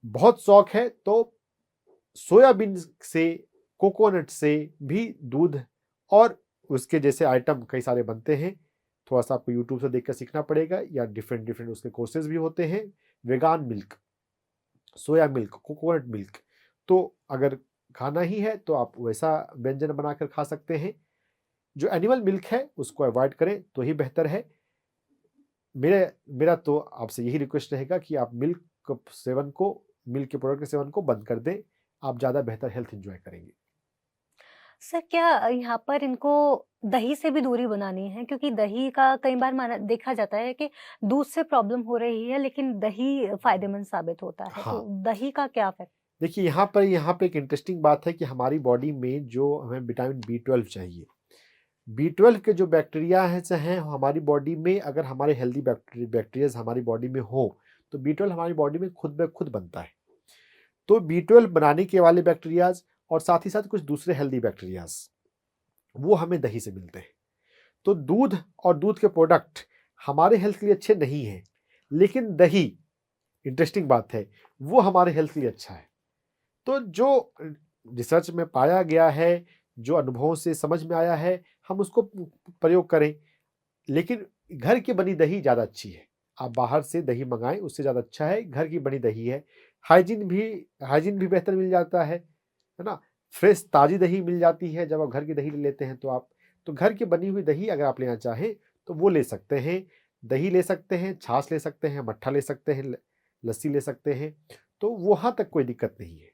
बहुत शौक है तो सोयाबीन से, कोकोनट से भी दूध और उसके जैसे आइटम कई सारे बनते हैं। थोड़ा सा आपको यूट्यूब से देखकर सीखना पड़ेगा, या डिफरेंट उसके कोर्सेज भी होते हैं। वेगान milk, soya milk, coconut milk, तो अगर खाना ही है तो आप वैसा व्यंजन बनाकर खा सकते हैं। जो एनिमल मिल्क है उसको अवॉइड करें तो ही बेहतर है। मेरा तो आपसे यही रिक्वेस्ट रहेगा कि आप मिल्क के प्रोडक्ट के सेवन को बंद कर दें, आप ज़्यादा बेहतर हेल्थ एंजॉय करेंगे। सर क्या यहाँ पर इनको दही से भी दूरी बनानी है? क्योंकि दही का कई बार माना देखा जाता है कि दूध से प्रॉब्लम हो रही है, लेकिन दही फ़ायदेमंद साबित होता है। तो हाँ, दही का क्या इफ़ेक्ट? देखिए यहाँ पे एक इंटरेस्टिंग बात है कि हमारी बॉडी में जो हमें विटामिन B12 चाहिए, B12 के जो बैक्टीरिया हैं हमारी बॉडी में, अगर हमारे हेल्दी बैक्टीरियाज हमारी बॉडी में हो तो B12 हमारी बॉडी में खुद ब खुद बनता है। तो B12 बनाने के वाले बैक्टीरियाज और साथ ही साथ कुछ दूसरे हेल्दी बैक्टीरियाज, वो हमें दही से मिलते हैं। तो दूध और दूध के प्रोडक्ट हमारे हेल्थ के लिए अच्छे नहीं हैं, लेकिन दही, इंटरेस्टिंग बात है, वो हमारे हेल्थ के लिए अच्छा है। तो जो रिसर्च में पाया गया है जो अनुभवों से समझ में आया है हम उसको प्रयोग करें। लेकिन घर की बनी दही ज़्यादा अच्छी है। आप बाहर से दही मंगाएँ उससे ज़्यादा अच्छा है घर की बनी दही है। हाइजीन भी हाइजीन भी बेहतर मिल जाता है ना? फ्रेश ताज़ी दही मिल जाती है जब आप घर की दही ले लेते हैं तो आप। तो घर की बनी हुई दही अगर आप लेना चाहें तो वो ले सकते हैं। दही ले सकते हैं, छाछ ले सकते हैं, मट्ठा ले सकते हैं, लस्सी ले सकते हैं। तो वहाँ तक कोई दिक्कत नहीं है।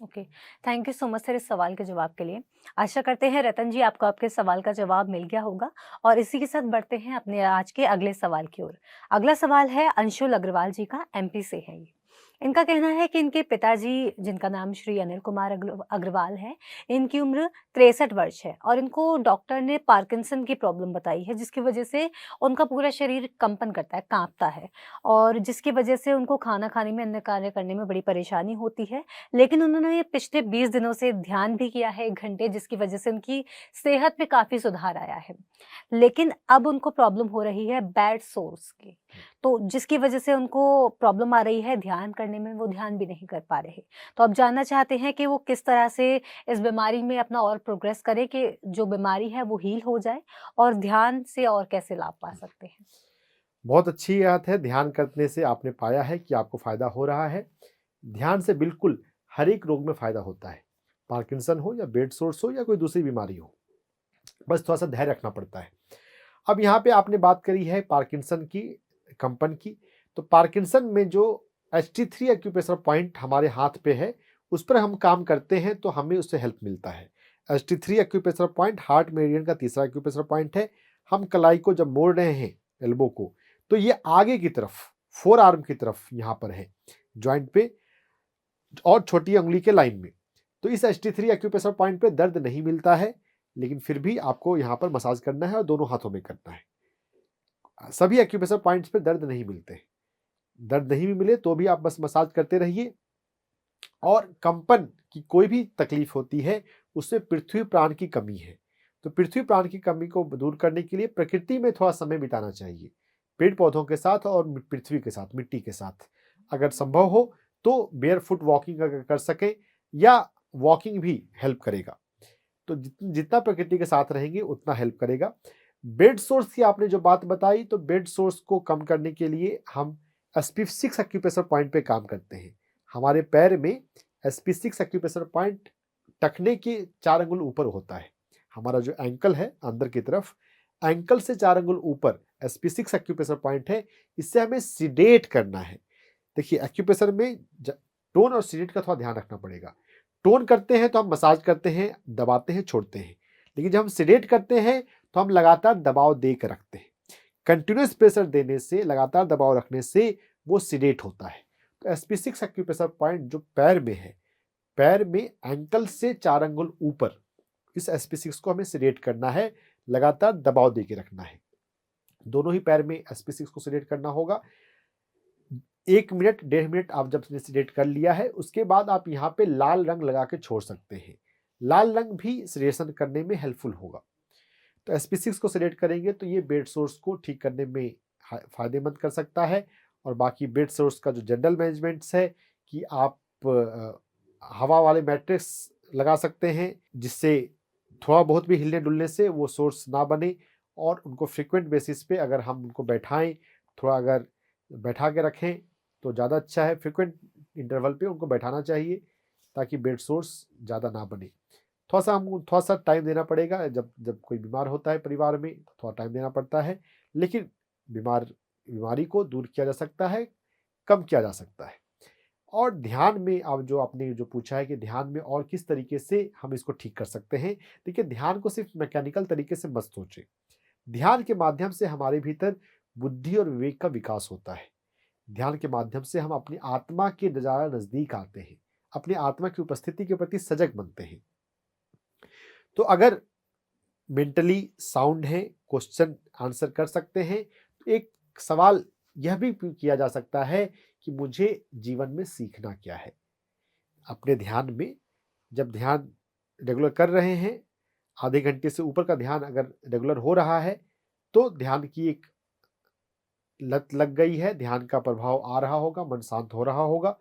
Okay, thank you so much sir इस सवाल के जवाब के लिए। आशा करते हैं रतन जी आपको आपके सवाल का जवाब मिल गया होगा और इसी के साथ बढ़ते हैं अपने आज के अगले सवाल की ओर। अगला सवाल है अंशुल अग्रवाल जी का, एमपी से है ये। इनका कहना है कि इनके पिताजी जिनका नाम श्री अनिल कुमार अग्रवाल है, इनकी उम्र 63 वर्ष है और इनको डॉक्टर ने पार्किंसन की प्रॉब्लम बताई है जिसकी वजह से उनका पूरा शरीर कंपन करता है, काँपता है और जिसकी वजह से उनको खाना खाने में, अन्य कार्य करने में बड़ी परेशानी होती है। लेकिन उन्होंने ये पिछले 20 दिनों से ध्यान भी किया है 1 घंटे जिसकी वजह से उनकी सेहत में काफ़ी सुधार आया है। लेकिन अब उनको प्रॉब्लम हो रही है बेड सोर्स की, तो जिसकी वजह से उनको प्रॉब्लम आ रही है ध्यान करने में, वो ध्यान भी नहीं कर पा रहे। तो अब जानना चाहते हैं कि वो किस तरह से इस बीमारी में अपना और प्रोग्रेस करें कि जो बीमारी है वो हील हो जाए और ध्यान से और कैसे लाभ पा सकते हैं? बहुत अच्छी बात है, ध्यान करने से आपने पाया है कि आपको फ़ायदा हो रहा है। ध्यान से बिल्कुल हर एक रोग में फ़ायदा होता है। पार्किंसन हो या बेड सोर्स हो या कोई दूसरी बीमारी हो, बस थोड़ा-सा धैर्य रखना पड़ता है। अब यहाँ पे आपने बात करी है पार्किंसन की, कंपन की, तो पार्किंसन में जो HT3 एक्यूप्रेशर पॉइंट हमारे हाथ पे है, उस पर हम काम करते हैं तो हमें उससे हेल्प मिलता है। HT3 acupressure point heart meridian का तीसरा एक्यूप्रेशर पॉइंट है। हम कलाई को जब मोड़ रहे हैं एल्बो को, तो ये आगे की तरफ, फोर आर्म की तरफ यहाँ पर है, जॉइंट पे और छोटी अंगुली के लाइन में। तो इस HT3 एक्यूप्रेशर पॉइंट पे दर्द नहीं मिलता है, लेकिन फिर भी आपको यहाँ पर मसाज करना है और दोनों हाथों में करना है। सभी एक्यूप्रेशर पॉइंट्स पे दर्द नहीं मिलते। दर्द नहीं भी मिले तो भी आप बस मसाज करते रहिए। और कंपन की कोई भी तकलीफ होती है, उससे पृथ्वी प्राण की कमी है। तो पृथ्वी प्राण की कमी को दूर करने के लिए प्रकृति में थोड़ा समय बिताना चाहिए, पेड़ पौधों के साथ और पृथ्वी के साथ, मिट्टी के साथ। अगर संभव हो तो बेयरफुट वॉकिंग अगर कर सकें, या वॉकिंग भी हेल्प करेगा। तो जितना प्रकृति के साथ रहेंगे उतना हेल्प करेगा। बेड सोर्स की आपने जो बात बताई, तो बेड सोर्स को कम करने के लिए हम SP6 एक्यूप्रेशर पॉइंट पे काम करते हैं। हमारे पैर में SP6 एक्यूप्रेशर पॉइंट टखने के 4 अंगुल ऊपर होता है। हमारा जो एंकल है अंदर की तरफ, एंकल से 4 अंगुल ऊपर SP6 एक्यूप्रेशर पॉइंट है। इससे हमें सीडेट करना है। देखिए, एक्यूप्रेशर में टोन और सीडेट का थोड़ा ध्यान रखना पड़ेगा। टोन करते हैं तो हम मसाज करते हैं, दबाते हैं, छोड़ते हैं। लेकिन जब हम सीडेट करते हैं तो हम लगातार दबाव दे कर रखते हैं। कंटिन्यूअस प्रेशर देने से, लगातार दबाव रखने से वो सीडेट होता है। तो SP6 एक्यूप्रेशर पॉइंट जो पैर में है, पैर में एंकल से 4 अंगुल ऊपर, इस SP6 को हमें सीडेट करना है, लगातार दबाव दे के रखना है। दोनों ही पैर में SP6 को सीडेट करना होगा। 1 मिनट, 1.5 मिनट आप जब सीडेट कर लिया है, उसके बाद आप यहाँ पे लाल रंग लगा के छोड़ सकते हैं। लाल रंग भी सीडेशन करने में हेल्पफुल होगा। तो SP6 को सीडेट करेंगे तो ये बेड सोर्स को ठीक करने में फायदेमंद कर सकता है। और बाकी बेड सोर्स का जो जनरल मैनेजमेंट्स है कि आप हवा वाले मैट्रेस लगा सकते हैं, जिससे थोड़ा बहुत भी हिलने डुलने से वो सोर्स ना बने। और उनको फ्रीक्वेंट बेसिस पे अगर हम उनको बैठाएं, थोड़ा अगर बैठा के रखें तो ज़्यादा अच्छा है। फ्रीक्वेंट इंटरवल पे उनको बैठाना चाहिए ताकि बेड सोर्स ज़्यादा ना बने। थोड़ा सा टाइम देना पड़ेगा। जब कोई बीमार होता है परिवार में, थोड़ा टाइम देना पड़ता है, लेकिन बीमारी को दूर किया जा सकता है, कम किया जा सकता है। और ध्यान में अब जो आपने जो पूछा है कि ध्यान में और किस तरीके से हम इसको ठीक कर सकते हैं। देखिए, ध्यान को सिर्फ मैकेनिकल तरीके से मत सोचें। ध्यान के माध्यम से हमारे भीतर बुद्धि और विवेक का विकास होता है। ध्यान के माध्यम से हम अपनी आत्मा के ज़्यादा नज़दीक आते हैं, अपनी आत्मा की उपस्थिति के प्रति सजग बनते हैं। तो अगर मेंटली साउंड है, क्वेश्चन आंसर कर सकते हैं, तो एक सवाल यह भी किया जा सकता है कि मुझे जीवन में सीखना क्या है। अपने ध्यान में जब ध्यान रेगुलर कर रहे हैं, आधे घंटे से ऊपर का ध्यान अगर रेगुलर हो रहा है, तो ध्यान की एक लत लग गई है, ध्यान का प्रभाव आ रहा होगा, मन शांत हो रहा होगा।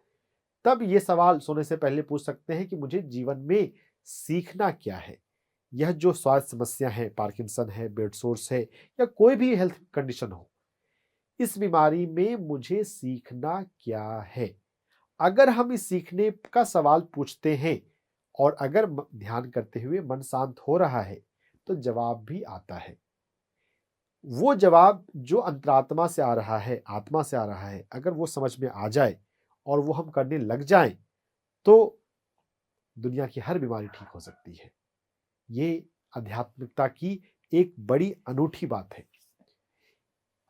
तब ये सवाल सोने से पहले पूछ सकते हैं कि मुझे जीवन में सीखना क्या है। यह जो स्वास्थ्य समस्या है, पार्किंसन है, बेड सोर्स है या कोई भी हेल्थ कंडीशन हो, इस बीमारी में मुझे सीखना क्या है। अगर हम इस सीखने का सवाल पूछते हैं और अगर ध्यान करते हुए मन शांत हो रहा है तो जवाब भी आता है। वो जवाब जो अंतरात्मा से आ रहा है, आत्मा से आ रहा है, अगर वो समझ में आ जाए और वो हम करने लग जाएं तो दुनिया की हर बीमारी ठीक हो सकती है। ये आध्यात्मिकता की एक बड़ी अनूठी बात है।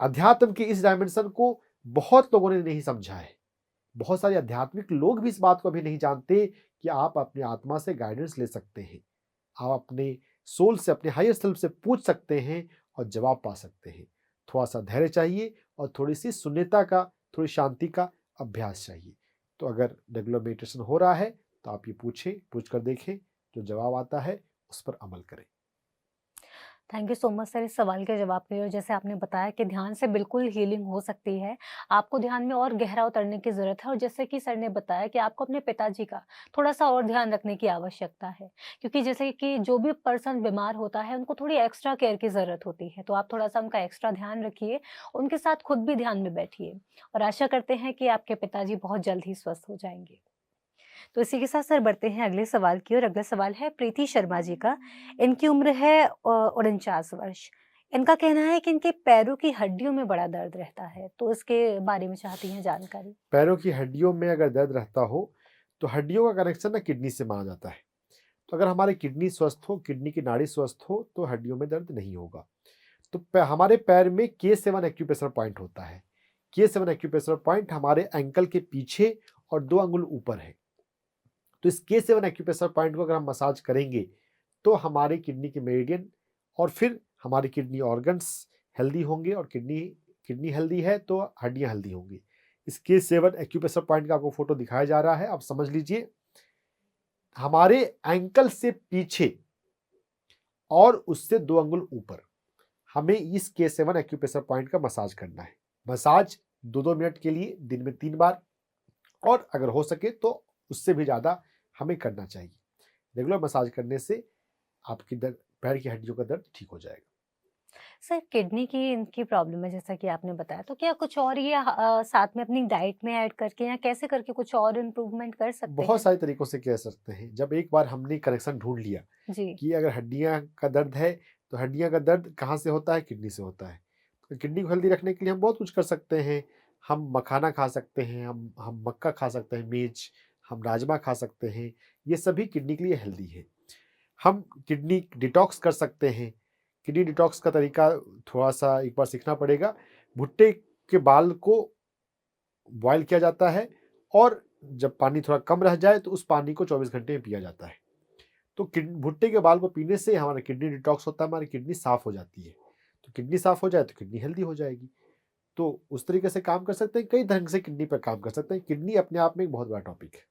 अध्यात्म के इस डायमेंशन को बहुत लोगों ने नहीं समझा है। बहुत सारे आध्यात्मिक लोग भी इस बात को अभी नहीं जानते कि आप अपनी आत्मा से गाइडेंस ले सकते हैं। आप अपने सोल से, अपने हायर सेल्फ से पूछ सकते हैं और जवाब पा सकते हैं। थोड़ा सा धैर्य चाहिए और थोड़ी सी शून्यता का, थोड़ी शांति का अभ्यास चाहिए। तो अगर रेगुलर मेडिटेशन हो रहा है तो आप ये पूछ कर देखें, जो जवाब आता है उस पर अमल करें। Thank you so much sir इस सवाल के जवाब के लिए। और जैसे आपने बताया कि ध्यान से बिल्कुल हीलिंग हो सकती है, आपको ध्यान में और गहरा उतरने की ज़रूरत है। और जैसे कि सर ने बताया कि आपको अपने पिताजी का थोड़ा-सा और ध्यान रखने की आवश्यकता है, क्योंकि जैसे कि जो भी पर्सन बीमार होता है, उनको थोड़ी एक्स्ट्रा केयर की ज़रूरत होती है। तो आप थोड़ा-सा उनका एक्स्ट्रा ध्यान रखिए, उनके साथ खुद भी ध्यान में बैठिए और आशा करते हैं कि आपके पिताजी बहुत जल्द ही स्वस्थ हो जाएँगे। तो इसी के साथ सर बढ़ते हैं अगले सवाल की ओर। अगला सवाल है प्रीति शर्मा जी का। इनकी उम्र है 49 वर्ष। इनका कहना है कि इनके पैरों की हड्डियों में बड़ा दर्द रहता है, तो इसके बारे में चाहती हैं जानकारी। पैरों की हड्डियों में अगर दर्द रहता हो तो हड्डियों का कनेक्शन ना किडनी से माना जाता है। तो अगर हमारी किडनी स्वस्थ हो, किडनी की नाड़ी स्वस्थ हो तो हड्डियों में दर्द नहीं होगा। तो हमारे पैर में K7 एक्यूप्रेशर पॉइंट होता है। K7 एक्यूप्रेशर पॉइंट हमारे एंकल के पीछे और 2 अंगुल ऊपर है। तो इस K7 एक्यूप्रेशर पॉइंट को अगर हम मसाज करेंगे तो हमारे किडनी के मेरिडियन और फिर हमारी किडनी ऑर्गन्स हेल्दी होंगे और किडनी हेल्दी है तो हड्डियां हेल्दी होंगी। इस K7 एक्यूप्रेशर पॉइंट का आपको फोटो दिखाया जा रहा है, आप समझ लीजिए। हमारे एंकल से पीछे और उससे 2 अंगुल ऊपर हमें इस K7 एक्यूप्रेशर पॉइंट का मसाज करना है। मसाज 2-2 मिनट के लिए दिन में 3 बार और अगर हो सके तो उससे भी ज़्यादा हमें करना चाहिए। रेगुलर मसाज करने से आपकी पैर की हड्डियों का दर्द ठीक हो जाएगा। सर किडनी की इनकी प्रॉब्लम है जैसा कि आपने बताया, तो क्या कुछ और ये साथ में अपनी डाइट में ऐड करके या कैसे करके कुछ और इम्प्रूवमेंट कर सकते बहुत हैं? सारे तरीकों से कह सकते हैं। जब एक बार हमने कनेक्शन ढूँढ लिया जी। कि अगर हड्डियाँ का दर्द है, तो हड्डियाँ का दर्द कहाँ से होता है? किडनी से होता है। तो किडनी को हेल्दी रखने के लिए हम बहुत कुछ कर सकते हैं। हम मखाना खा सकते हैं, हम मक्का खा सकते हैं, मेज, हम राजमा खा सकते हैं। ये सभी किडनी के लिए हेल्दी है। हम किडनी डिटॉक्स कर सकते हैं। किडनी डिटॉक्स का तरीका थोड़ा-सा एक बार सीखना पड़ेगा। भुट्टे के बाल को बॉयल किया जाता है और जब पानी थोड़ा कम रह जाए तो उस पानी को 24 घंटे में पिया जाता है। तो भुट्टे के बाल को पीने से हमारा किडनी डिटॉक्स होता है, हमारी किडनी साफ हो जाती है। तो किडनी साफ हो जाए तो किडनी हेल्दी हो जाएगी। तो उस तरीके से काम कर सकते हैं, कई ढंग से किडनी पर काम कर सकते हैं। किडनी अपने आप में एक बहुत बड़ा टॉपिक है।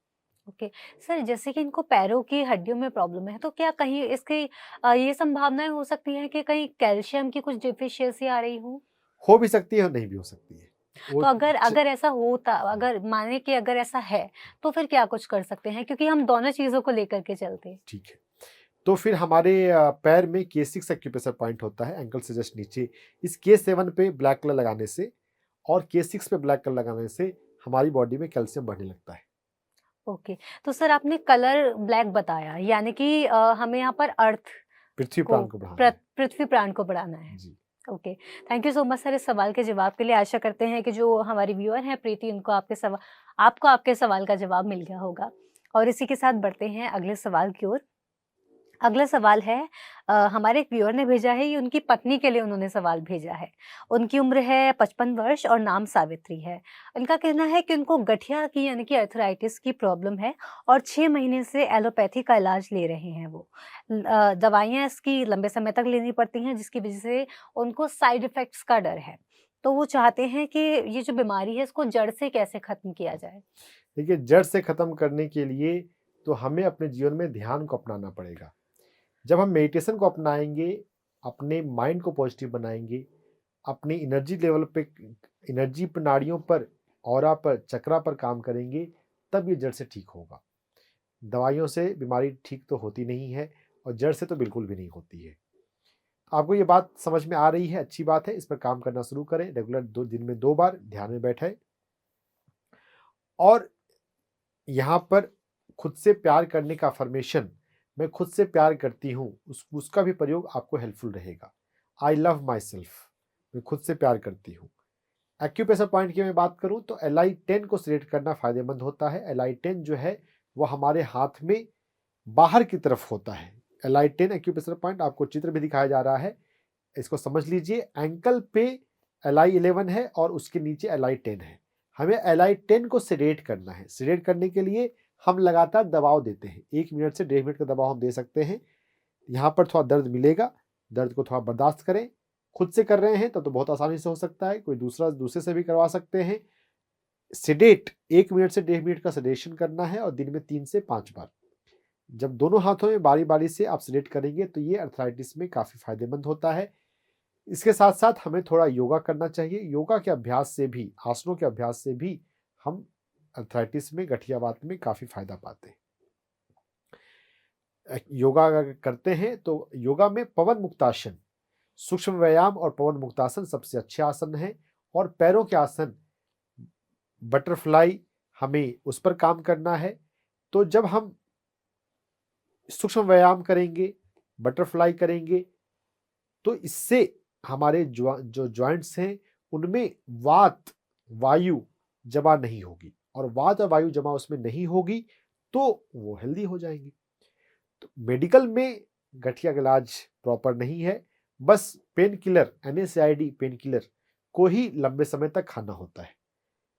ओके। सर जैसे कि इनको पैरों की हड्डियों में प्रॉब्लम है, तो क्या कहीं इसकी ये संभावनाएँ हो सकती हैं कि कहीं कैल्शियम की कुछ डेफिशिएंसी आ रही हो? हो भी सकती है और नहीं भी हो सकती है। वो तो अगर च अगर ऐसा होता, अगर माने कि अगर ऐसा है, तो फिर क्या कुछ कर सकते हैं? क्योंकि हम दोनों चीज़ों को लेकर के चलते हैं। ठीक है। तो फिर हमारे पैर में K6 एक्यूप्रेशर पॉइंट होता है, एंकल से जस्ट नीचे। इस K7 पे ब्लैक कलर लगाने से और K6 पे ब्लैक कलर लगाने से हमारी बॉडी में कैल्शियम बढ़ने लगता है। ओके। तो सर आपने कलर ब्लैक बताया, यानी कि हमें यहाँ पर अर्थ पृथ्वी को प्राण को बढ़ाना है। पृथ्वी प्राण को बढ़ाना है। जी। Okay. Thank you so much sir इस सवाल के जवाब के लिए। आशा करते हैं कि जो हमारी व्यूअर हैं प्रीति, उनको आपको आपके सवाल का जवाब मिल गया होगा। और इसी के साथ बढ़ते हैं अगले सवाल की ओर। अगला सवाल है, हमारे एक व्यूअर ने भेजा है, ये उनकी पत्नी के लिए उन्होंने सवाल भेजा है। उनकी उम्र है 55 वर्ष और नाम सावित्री है। उनका कहना है कि उनको गठिया की यानी कि आर्थराइटिस की प्रॉब्लम है और 6 महीने से एलोपैथी का इलाज ले रहे हैं वो। दवाइयाँ इसकी लंबे समय तक लेनी पड़ती हैं, जिसकी वजह से उनको साइड इफ़ेक्ट्स का डर है। तो वो चाहते हैं कि ये जो बीमारी है इसको जड़ से कैसे खत्म किया जाए? देखिए, जड़ से खत्म करने के लिए तो हमें अपने जीवन में ध्यान को अपनाना पड़ेगा। जब हम मेडिटेशन को अपनाएँगे, अपने माइंड को पॉजिटिव बनाएँगे, अपनी एनर्जी लेवल पे, एनर्जी प्रणालियों पर, ऑरा पर, चक्रा पर काम करेंगे, तब ये जड़ से ठीक होगा। दवाइयों से बीमारी ठीक तो होती नहीं है और जड़ से तो बिल्कुल भी नहीं होती है। आपको ये बात समझ में आ रही है, अच्छी बात है, इस पर काम करना शुरू करें। रेगुलर 2 दिन में 2 बार ध्यान में बैठें और यहाँ पर खुद से प्यार करने का अफ़र्मेशन, मैं खुद से प्यार करती हूँ, उसका भी प्रयोग आपको हेल्पफुल रहेगा। आई लव माई सेल्फ, मैं खुद से प्यार करती हूँ। एक्यूप्रेशर पॉइंट की मैं बात करूँ तो LI10 को सिलेक्ट करना फ़ायदेमंद होता है। LI10 जो है वो हमारे हाथ में बाहर की तरफ होता है। LI10 एक्यूप्रेशर पॉइंट आपको चित्र भी दिखाया जा रहा है, इसको समझ लीजिए। एंकल पे LI11 है और उसके नीचे LI10 है। हमें LI10 को सेडेट करना है। सेडेट करने के लिए हम लगातार दबाव देते हैं। 1 मिनट से 1.5 मिनट का दबाव हम दे सकते हैं। यहाँ पर थोड़ा दर्द मिलेगा, दर्द को थोड़ा बर्दाश्त करें। खुद से कर रहे हैं तब तो बहुत आसानी से हो सकता है, कोई दूसरे से भी करवा सकते हैं। सेडेट 1 मिनट से 1.5 मिनट का सेडेशन करना है और दिन में 3 से 5 बार। जब दोनों हाथों में बारी-बारी से आप सेडेट करेंगे तो ये अर्थराइटिस में काफ़ी फ़ायदेमंद होता है। इसके साथ-साथ हमें थोड़ा योगा करना चाहिए। योगा के अभ्यास से भी, आसनों के अभ्यास से भी हम अर्थराइटिस में, गठियावात में काफ़ी फ़ायदा पाते हैं। योगा अगर करते हैं तो योगा में पवन मुक्तासन, सूक्ष्म व्यायाम और पवन मुक्तासन सबसे अच्छे आसन हैं और पैरों के आसन बटरफ्लाई, हमें उस पर काम करना है। तो जब हम सूक्ष्म व्यायाम करेंगे, बटरफ्लाई करेंगे तो इससे हमारे जो जॉइंट्स हैं उनमें वात, वायु जमा नहीं होगी और वात और वायु जमा उसमें नहीं होगी तो वो हेल्दी हो जाएंगे। तो मेडिकल में गठिया का इलाज प्रॉपर नहीं है, बस pain killer, NSAID pain killer को ही लंबे समय तक खाना होता है,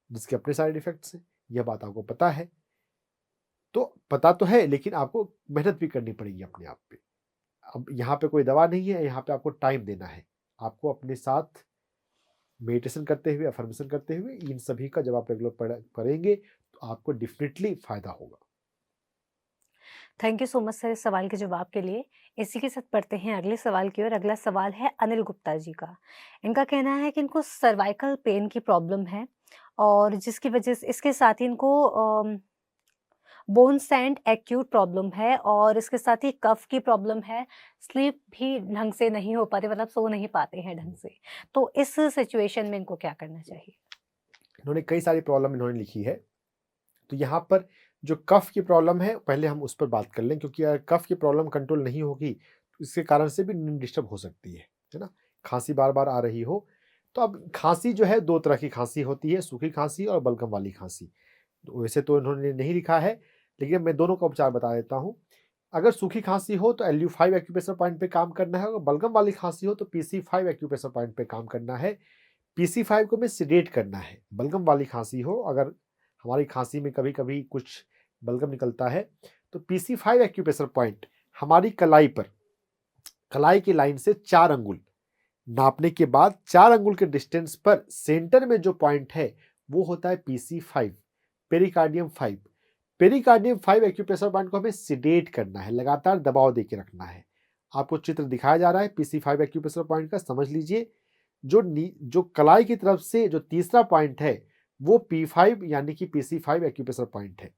जिसके अपने साइड इफेक्ट्स हैं। यह बात आपको पता है, तो पता तो है लेकिन आपको मेहनत भी करनी पड़ेगी अपने आप पे। अब यहाँ पे कोई दवा नहीं है, यहाँ पे आपको टाइम देना है। आपको अपने साथ मेडिटेशन करते हुए, अफर्मेशन करते हुए, इन सभी का जब आप रेगुलर करेंगे तो आपको डेफिनेटली फायदा होगा। Thank you so much sir इस सवाल के जवाब के लिए। इसी के साथ बढ़ते हैं अगले सवाल की ओर। अगला सवाल है अनिल गुप्ता जी का। इनका कहना है कि इनको सर्वाइकल पेन की प्रॉब्लम है और जिसकी वजह से इसके साथ ही इनको बोन सैंड एक्यूट प्रॉब्लम है और इसके साथ ही कफ की प्रॉब्लम है। स्लीप भी ढंग से नहीं हो पाती, मतलब सो नहीं पाते हैं ढंग से। तो इस सिचुएशन में इनको क्या करना चाहिए? इन्होंने कई सारी प्रॉब्लम इन्होंने लिखी है, तो यहाँ पर जो कफ की प्रॉब्लम है पहले हम उस पर बात कर लें, क्योंकि अगर कफ की प्रॉब्लम कंट्रोल नहीं होगी तो इसके कारण से भी नींद डिस्टर्ब हो सकती है ना। खांसी बार बार आ रही हो तो अब खांसी जो है 2 तरह की खांसी होती है, सूखी खांसी और बलगम वाली खांसी। तो वैसे तो इन्होंने नहीं लिखा है, लेकिन मैं दोनों का उपचार बता देता हूँ। अगर सूखी खांसी हो तो LU5 एक्यूप्रेशर पॉइंट पे काम करना है, अगर बलगम वाली खांसी हो तो PC5 एक्यूप्रेशर पॉइंट पे काम करना है। PC5 को हमें सेडेट करना है। बलगम वाली खांसी हो, अगर हमारी खांसी में कभी कभी कुछ बलगम निकलता है तो PC5 एक्यूप्रेशर पॉइंट हमारी कलाई पर, कलाई की लाइन से 4 अंगुल नापने के बाद 4 अंगुल के डिस्टेंस पर सेंटर में जो पॉइंट है वो होता है PC5, pericardium 5। Pericardium 5 acupressure point को हमें सेडेट करना है, लगातार दबाव देके रखना है। आपको चित्र दिखाया जा रहा है PC5 एक्यूप्रेशर पॉइंट का, समझ लीजिए। जो कलाई की तरफ से जो तीसरा पॉइंट है वो P5 यानी कि PC5 एक्यूप्रेशर पॉइंट है,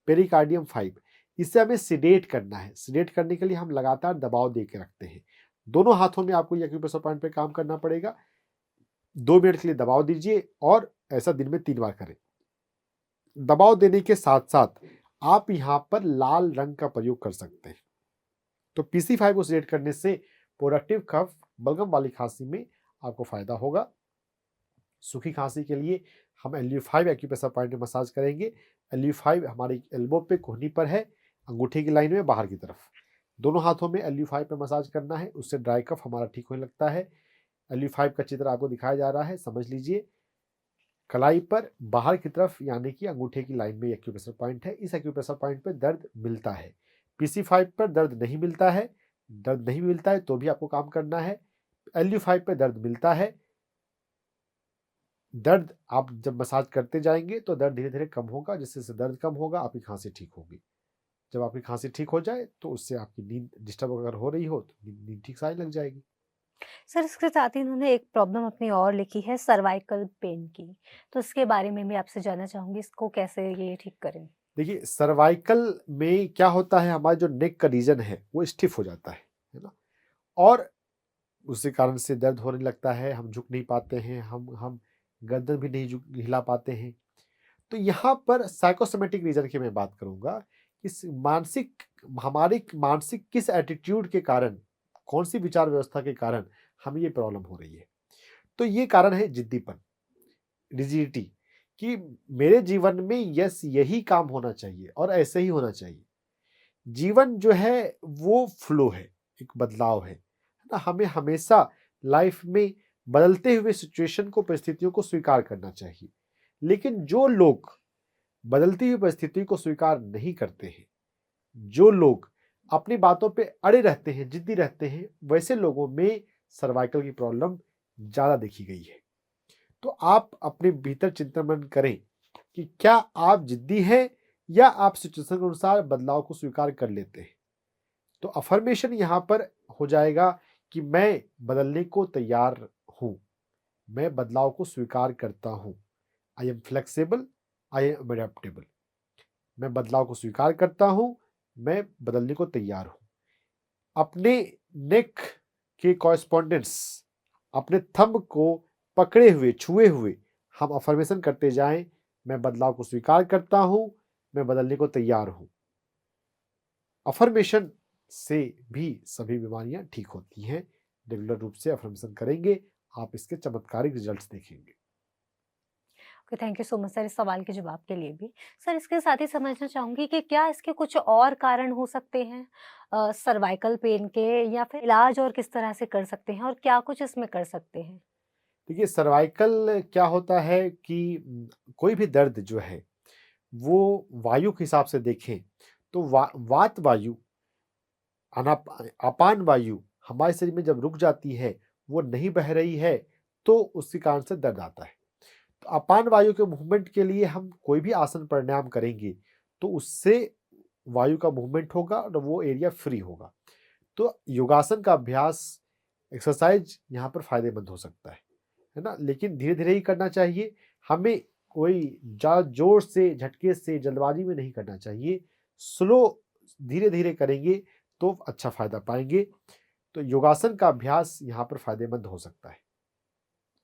पेरिकार्डियम 5। इसे हमें सेडेट करना है। सेडेट करने के लिए हम लगातार दबाव दे के रखते हैं। दोनों हाथों में आपको ये एक्यूप्रेशर पॉइंट पे काम करना पड़ेगा। 2 मिनट के लिए दबाव दीजिए और ऐसा दिन में 3 बार करें। दबाव देने के साथ साथ आप यहाँ पर लाल रंग का प्रयोग कर सकते हैं। तो PC5 को सेलेक्ट करने से प्रोडक्टिव कफ, बलगम वाली खांसी में आपको फायदा होगा। सूखी खांसी के लिए हम LU5 एक्यूप्रेशर पॉइंट में मसाज करेंगे। LU5 हमारी एल्बो पे, कोहनी पर है, अंगूठे की लाइन में बाहर की तरफ। दोनों हाथों में LU5 पे मसाज करना है, उससे ड्राई कफ हमारा ठीक होने लगता है। LU5 का चित्र आपको दिखाया जा रहा है, समझ लीजिए। कलाई पर बाहर की तरफ यानी कि अंगूठे की लाइन में एक्यूप्रेशर पॉइंट है। इस एक्यूप्रेशर पॉइंट पर दर्द मिलता है। PC5 पर दर्द नहीं मिलता है। दर्द नहीं मिलता है तो भी आपको काम करना है। LU5 पर दर्द मिलता है। दर्द आप जब मसाज करते जाएंगे तो दर्द धीरे धीरे कम होगा, जिससे दर्द कम होगा, आपकी खांसी ठीक होगी। जब आपकी खांसी ठीक हो जाए तो उससे आपकी नींद डिस्टर्ब अगर हो रही हो तो नींद ठीक से आने लग जाएगी। सर इसके साथ ही इन्होंने एक प्रॉब्लम अपनी और लिखी है सर्वाइकल पेन की। तो इसके बारे में भी आपसे जानना चाहूँगी, इसको कैसे ये ठीक करें? देखिए सर्वाइकल में क्या होता है, हमारा जो नेक का रीजन है वो स्टिफ हो जाता है ना, और उसी कारण से दर्द होने लगता है, हम झुक नहीं पाते हैं, हम गर्दन भी नहीं हिला पाते हैं। तो यहाँ पर साइकोसोमेटिक रीजन की मैं बात करूंगा कि मानसिक, हमारे मानसिक किस एटीट्यूड के कारण, कौन सी विचार व्यवस्था के कारण हमें ये प्रॉब्लम हो रही है। तो ये कारण है जिद्दीपन, रिजिडिटी, कि मेरे जीवन में यस यही काम होना चाहिए और ऐसे ही होना चाहिए। जीवन जो है वो फ्लो है, एक बदलाव है ना, हमें हमेशा लाइफ में बदलते हुए सिचुएशन को, परिस्थितियों को स्वीकार करना चाहिए। लेकिन जो लोग बदलती हुई परिस्थिति को स्वीकार नहीं करते हैं, जो लोग अपनी बातों पे अड़े रहते हैं, जिद्दी रहते हैं, वैसे लोगों में सर्वाइकल की प्रॉब्लम ज्यादा देखी गई है। तो आप अपने भीतर चिंतन मनन करें कि क्या आप जिद्दी हैं या आप सिचुएशन के अनुसार बदलाव को स्वीकार कर लेते हैं। तो अफर्मेशन यहाँ पर हो जाएगा कि मैं बदलने को तैयार हूं, मैं बदलाव को स्वीकार करता हूं। I am flexible, I am adaptable. मैं बदलाव को स्वीकार करता हूं, मैं बदलने को तैयार हूं। अपने नेक के कॉरेस्पॉन्डेंस, अपने थंब को पकड़े हुए, छुए हुए हम अफर्मेशन करते जाएं, मैं बदलाव को स्वीकार करता हूं, मैं बदलने को तैयार हूं। अफर्मेशन से भी सभी बीमारियां ठीक होती हैं। रेगुलर रूप से अफर्मेशन करेंगे, आप इसके चमत्कारिक रिजल्ट्स देखेंगे। Okay, thank you so much sir इस सवाल के जवाब के लिए भी। सर इसके साथ ही समझना चाहूँगी कि क्या इसके कुछ और कारण हो सकते हैं सर्वाइकल पेन के, या फिर इलाज और किस तरह से कर सकते हैं और क्या कुछ इसमें कर सकते हैं? देखिए सर्वाइकल क्या होता है कि कोई भी दर्द जो है वो वायु के हिसाब से देखें तो वात वायु, अपान वायु हमारे शरीर में जब रुक जाती है, वो नहीं बह रही है, तो उसके कारण से दर्द आता है। तो अपान वायु के मूवमेंट के लिए हम कोई भी आसन प्राणायाम करेंगे तो उससे वायु का मूवमेंट होगा और वो एरिया फ्री होगा। तो योगासन का अभ्यास, एक्सरसाइज यहाँ पर फायदेमंद हो सकता है ना, लेकिन धीरे धीरे ही करना चाहिए। हमें कोई जोर से, झटके से, जल्दबाजी में नहीं करना चाहिए। स्लो, धीरे धीरे करेंगे तो अच्छा फायदा पाएंगे। तो योगासन का अभ्यास यहाँ पर फायदेमंद हो सकता है।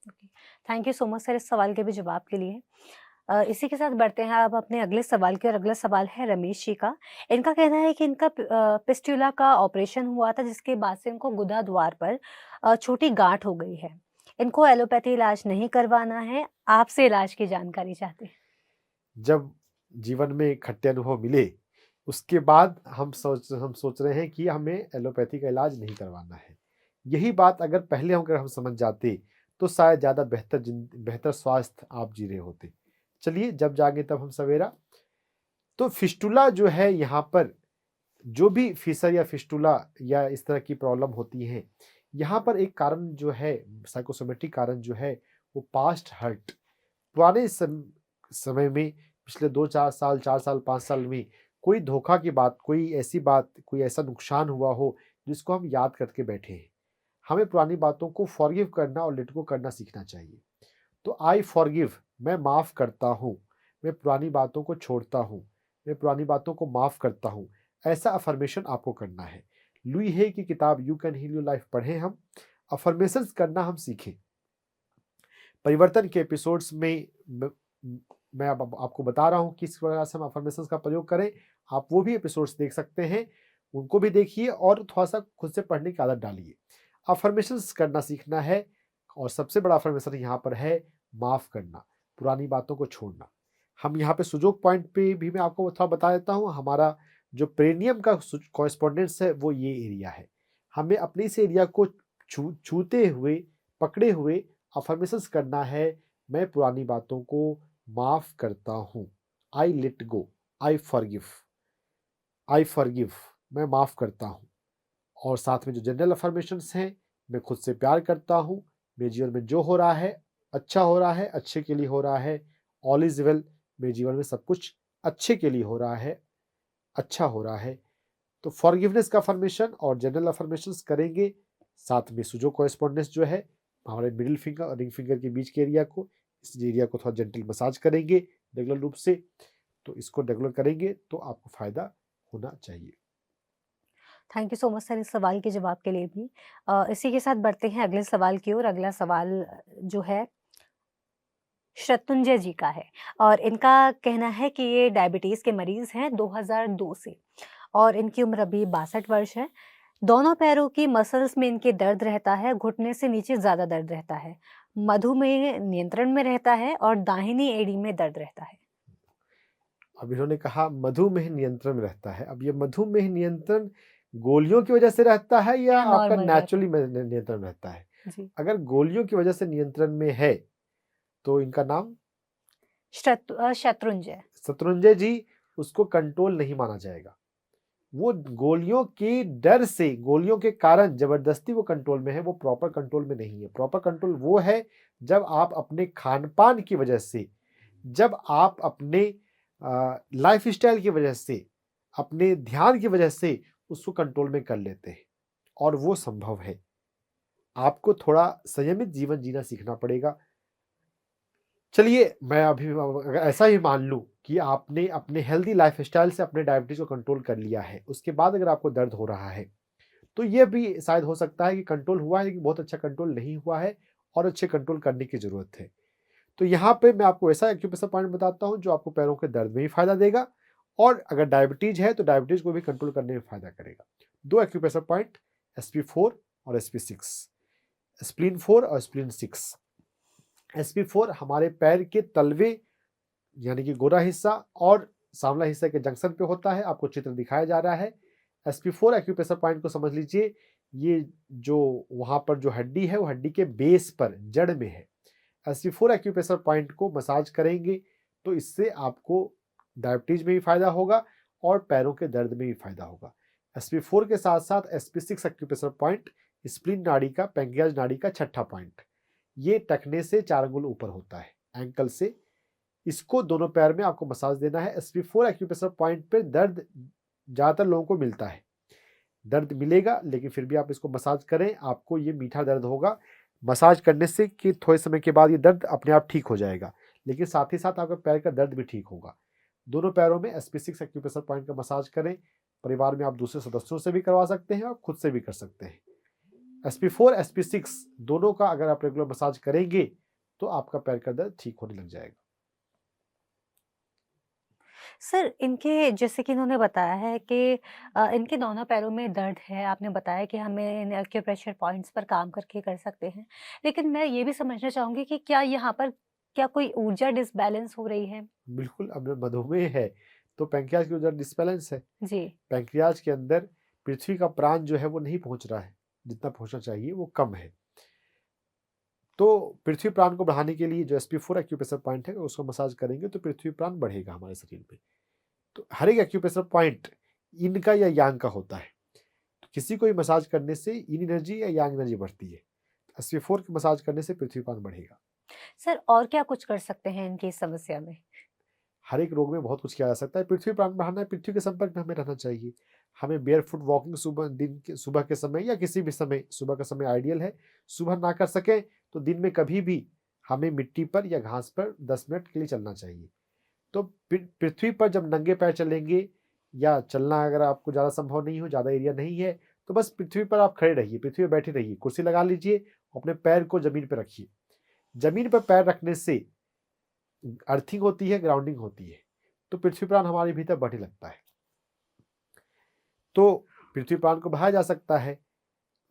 Okay, thank you so much sir इस सवाल के भी जवाब के लिए। इसी के साथ बढ़ते हैं अब अपने अगले सवाल की, और अगला सवाल है रमेश जी का। इनका कहना है कि इनका पिस्टुला का ऑपरेशन हुआ था, जिसके बाद से इनको गुदा द्वार पर छोटी गांठ हो गई है। इनको एलोपैथी इलाज नहीं करवाना है, आपसे इलाज की जानकारी चाहते हैं। जब जीवन में खट्टे अनुभव मिले, उसके बाद हम सोच रहे हैं कि हमें एलोपैथी का इलाज नहीं करवाना है। यही बात अगर पहले अगर हम समझ जाते तो शायद ज़्यादा बेहतर स्वास्थ्य आप जी रहे होते। चलिए, जब जागे तब हम सवेरा। तो फिस्टुला जो है, यहाँ पर जो भी फिशर या फिस्टुला या इस तरह की प्रॉब्लम होती है, यहाँ पर एक कारण जो है, साइकोसोमेटिक कारण जो है, वो पास्ट हर्ट, पुराने समय में, पिछले 2-4 साल, 4 साल, 5 साल में कोई धोखा की बात, कोई ऐसी बात, कोई ऐसा नुकसान हुआ हो जिसको हम याद करके बैठे हैं। हमें पुरानी बातों को फॉरगिव करना और लेट गो करना सीखना चाहिए। तो आई फॉरगिव, मैं माफ करता हूँ, मैं पुरानी बातों को छोड़ता हूँ, मैं पुरानी बातों को माफ करता हूँ। ऐसा अफर्मेशन आपको करना है। लुई हे की किताब you can heal your life पढ़ें, हम अफर्मेशंस करना हम सीखें। परिवर्तन के एपिसोड्स में मैं अब आपको बता रहा हूँ किस प्रकार से हम अफर्मेशंस का प्रयोग करें। आप वो भी एपिसोड्स देख सकते हैं, उनको भी देखिए और थोड़ा सा खुद से पढ़ने की आदत डालिए। अफर्मेशंस करना सीखना है, और सबसे बड़ा अफर्मेशन यहाँ पर है माफ करना, पुरानी बातों को छोड़ना। हम यहाँ पे सुजोग पॉइंट पे भी मैं आपको थोड़ा बता देता हूँ। हमारा जो प्रेनियम का कॉरेस्पॉन्डेंस है वो ये एरिया है। हमें अपने इस एरिया को छूते हुए, पकड़े हुए अफर्मेशंस करना है। मैं पुरानी बातों को माफ करता हूँ, I let go, I forgive, I forgive, मैं माफ करता हूँ। और साथ में जो जनरल अफर्मेशंस हैं, मैं खुद से प्यार करता हूँ, मेरे जीवन में जो हो रहा है अच्छा हो रहा है, अच्छे के लिए हो रहा है, ऑल इज वेल, मेरे जीवन में सब कुछ अच्छे के लिए हो रहा है, अच्छा हो रहा है। तो फॉरगिवनेस का अफर्मेशन और जनरल अफर्मेशंस करेंगे। साथ में सुजो कॉरेस्पॉन्डेंस जो है, हमारे मिडिल फिंगर और रिंग फिंगर के बीच के एरिया को, इस एरिया को थोड़ा जेंटल मसाज करेंगे रेगुलर रूप से। तो इसको रेगुलर करेंगे तो आपको फ़ायदा होना चाहिए। Thank you so much sir इस सवाल के जवाब के लिए भी। इसी के साथ बढ़ते हैं अगले सवाल की ओर। अगला सवाल जो है शत्रुंजय जी का है और इनका कहना है कि ये डायबिटीज़ के मरीज़ हैं 2002 से और इनकी उम्र अभी 62 वर्ष है। दोनों पैरों की मसल्स में इनके दर्द रहता है, घुटने से नीचे ज़्यादा दर्द रहता है। मधुमेह नियंत्रण में रहता है और दाहिनी एड़ी में दर्द रहता है। अब इन्होंने कहा मधुमेह नियंत्रण में रहता है। अब ये मधुमेह नियंत्रण गोलियों की वजह से रहता है या या आपका नॉर्मल रहता नेचुरली है? नियंत्रण में रहता है? जी। अगर गोलियों की वजह से नियंत्रण में है, तो इनका नाम शत्रुंजय। शत्रुंजय जी, उसको कंट्रोल नहीं माना जाएगा। वो गोलियों के डर से, गोलियों के कारण ज़बरदस्ती वो कंट्रोल में है, वो प्रॉपर कंट्रोल में नहीं है। प्रॉपर कंट्रोल वो है जब आप अपने खान-पान की वजह से, जब आप अपने लाइफ़स्टाइल की वजह से, अपने ध्यान की वजह से उसको कंट्रोल में कर लेते हैं और वो संभव है। आपको थोड़ा संयमित जीवन जीना सीखना पड़ेगा। चलिए, मैं अभी अगर ऐसा ही मान लूँ कि आपने अपने हेल्दी लाइफ़स्टाइल से अपने डायबिटीज़ को कंट्रोल कर लिया है, उसके बाद अगर आपको दर्द हो रहा है, तो ये भी शायद हो सकता है कि कंट्रोल हुआ है लेकिन बहुत अच्छा कंट्रोल नहीं हुआ है और अच्छे कंट्रोल करने की ज़रूरत है। तो यहाँ पे मैं आपको ऐसा एक्यूप्रेशर पॉइंट बताता हूँ जो आपको पैरों के दर्द में भी फ़ायदा देगा और अगर डायबिटीज़ है तो डायबिटीज़ को भी कंट्रोल करने में फ़ायदा करेगा। 2 एक्यूप्रेशर पॉइंट SP4 और SP6, स्प्लीन 4 और स्प्लीन 6। SP4 हमारे पैर के तलवे यानी कि गोरा हिस्सा और सांवला हिस्सा के जंक्शन पे होता है, आपको चित्र दिखाया जा रहा है। SP4 एक्यूप्रेशर पॉइंट को समझ लीजिए, ये जो वहाँ पर जो हड्डी है वो हड्डी के बेस पर जड़ में है। SP4 एक्यूप्रेशर पॉइंट को मसाज करेंगे तो इससे आपको डायबिटीज में भी फायदा होगा और पैरों के दर्द में भी फायदा होगा। SP4 के साथ साथ SP6 एक्यूप्रेशर पॉइंट स्प्लीन नाड़ी का, पैंक्रियाज नाड़ी का छठा पॉइंट, ये टखने से 4 अंगुल ऊपर होता है, एंकल से। इसको दोनों पैर में आपको मसाज देना है। SP4 एक्यूप्रेशर पॉइंट पे दर्द ज़्यादातर लोगों को मिलता है, दर्द मिलेगा लेकिन फिर भी आप इसको मसाज करें, आपको ये मीठा दर्द होगा। मसाज करने से कि थोड़े समय के बाद ये दर्द अपने आप ठीक हो जाएगा, लेकिन साथ ही साथ आपका पैर का दर्द भी ठीक होगा। दोनों पैरों में SP6 एक्यूप्रेशर पॉइंट का मसाज करें। परिवार में आप दूसरे सदस्यों से भी करवा सकते हैं और खुद से भी कर सकते हैं। SP4 SP6 दोनों का अगर आप रेगुलर मसाज करेंगे तो आपका पैर का दर्द ठीक होने लग जाएगा। सर इनके जैसे कि इन्होंने बताया है कि इनके दोनों पैरों में दर्द है। आपने बताया कि हमें इन एक्यूप्रेशर पॉइंट्स पर काम करके कर सकते हैं। लेकिन मैं ये भी समझना चाहूँगी कि क्या यहाँ पर क्या कोई ऊर्जा डिसबैलेंस हो रही है? बिल्कुल, अब मधुमेह है तो पैंक्रियाज की ऊर्जा डिसबैलेंस है। जी। पैंक्रियाज के अंदर पृथ्वी का प्राण जो है वो नहीं पहुंच रहा है, जितना पहुंचना चाहिए वो कम है। तो पृथ्वी प्राण को बढ़ाने के लिए जो SP4 एक्यूप्रेशर पॉइंट है उसको मसाज करेंगे तो पृथ्वी प्राण बढ़ेगा हमारे शरीर में। तो हर एक एक्यूप्रेशर पॉइंट yin का या yang का होता है, तो किसी को भी मसाज करने से yin एनर्जी या yang एनर्जी बढ़ती है। SP4 की मसाज करने से पृथ्वी प्राण बढ़ेगा। सर और क्या कुछ कर सकते हैं इनकी इस समस्या में? हर एक रोग में बहुत कुछ किया जा सकता है। पृथ्वी प्राण बढ़ाना है, पृथ्वी के संपर्क में हमें रहना चाहिए। हमें बेयरफुट वॉकिंग सुबह दिन के सुबह के समय या किसी भी समय, सुबह का समय आइडियल है। सुबह ना कर सकें तो दिन में कभी भी हमें मिट्टी पर या घास पर 10 मिनट के लिए चलना चाहिए। तो पृथ्वी पर जब नंगे पैर चलेंगे या चलना अगर आपको ज़्यादा संभव नहीं हो, ज़्यादा एरिया नहीं है, तो बस पृथ्वी पर आप खड़े रहिए, पृथ्वी पर बैठे रहिए, कुर्सी लगा लीजिए, अपने पैर को ज़मीन पर रखिए। ज़मीन पर पैर रखने से अर्थिंग होती है, ग्राउंडिंग होती है, तो पृथ्वी प्राण हमारे भीतर बढ़ने लगता है। तो पृथ्वी प्राण को बढ़ाया जा सकता है।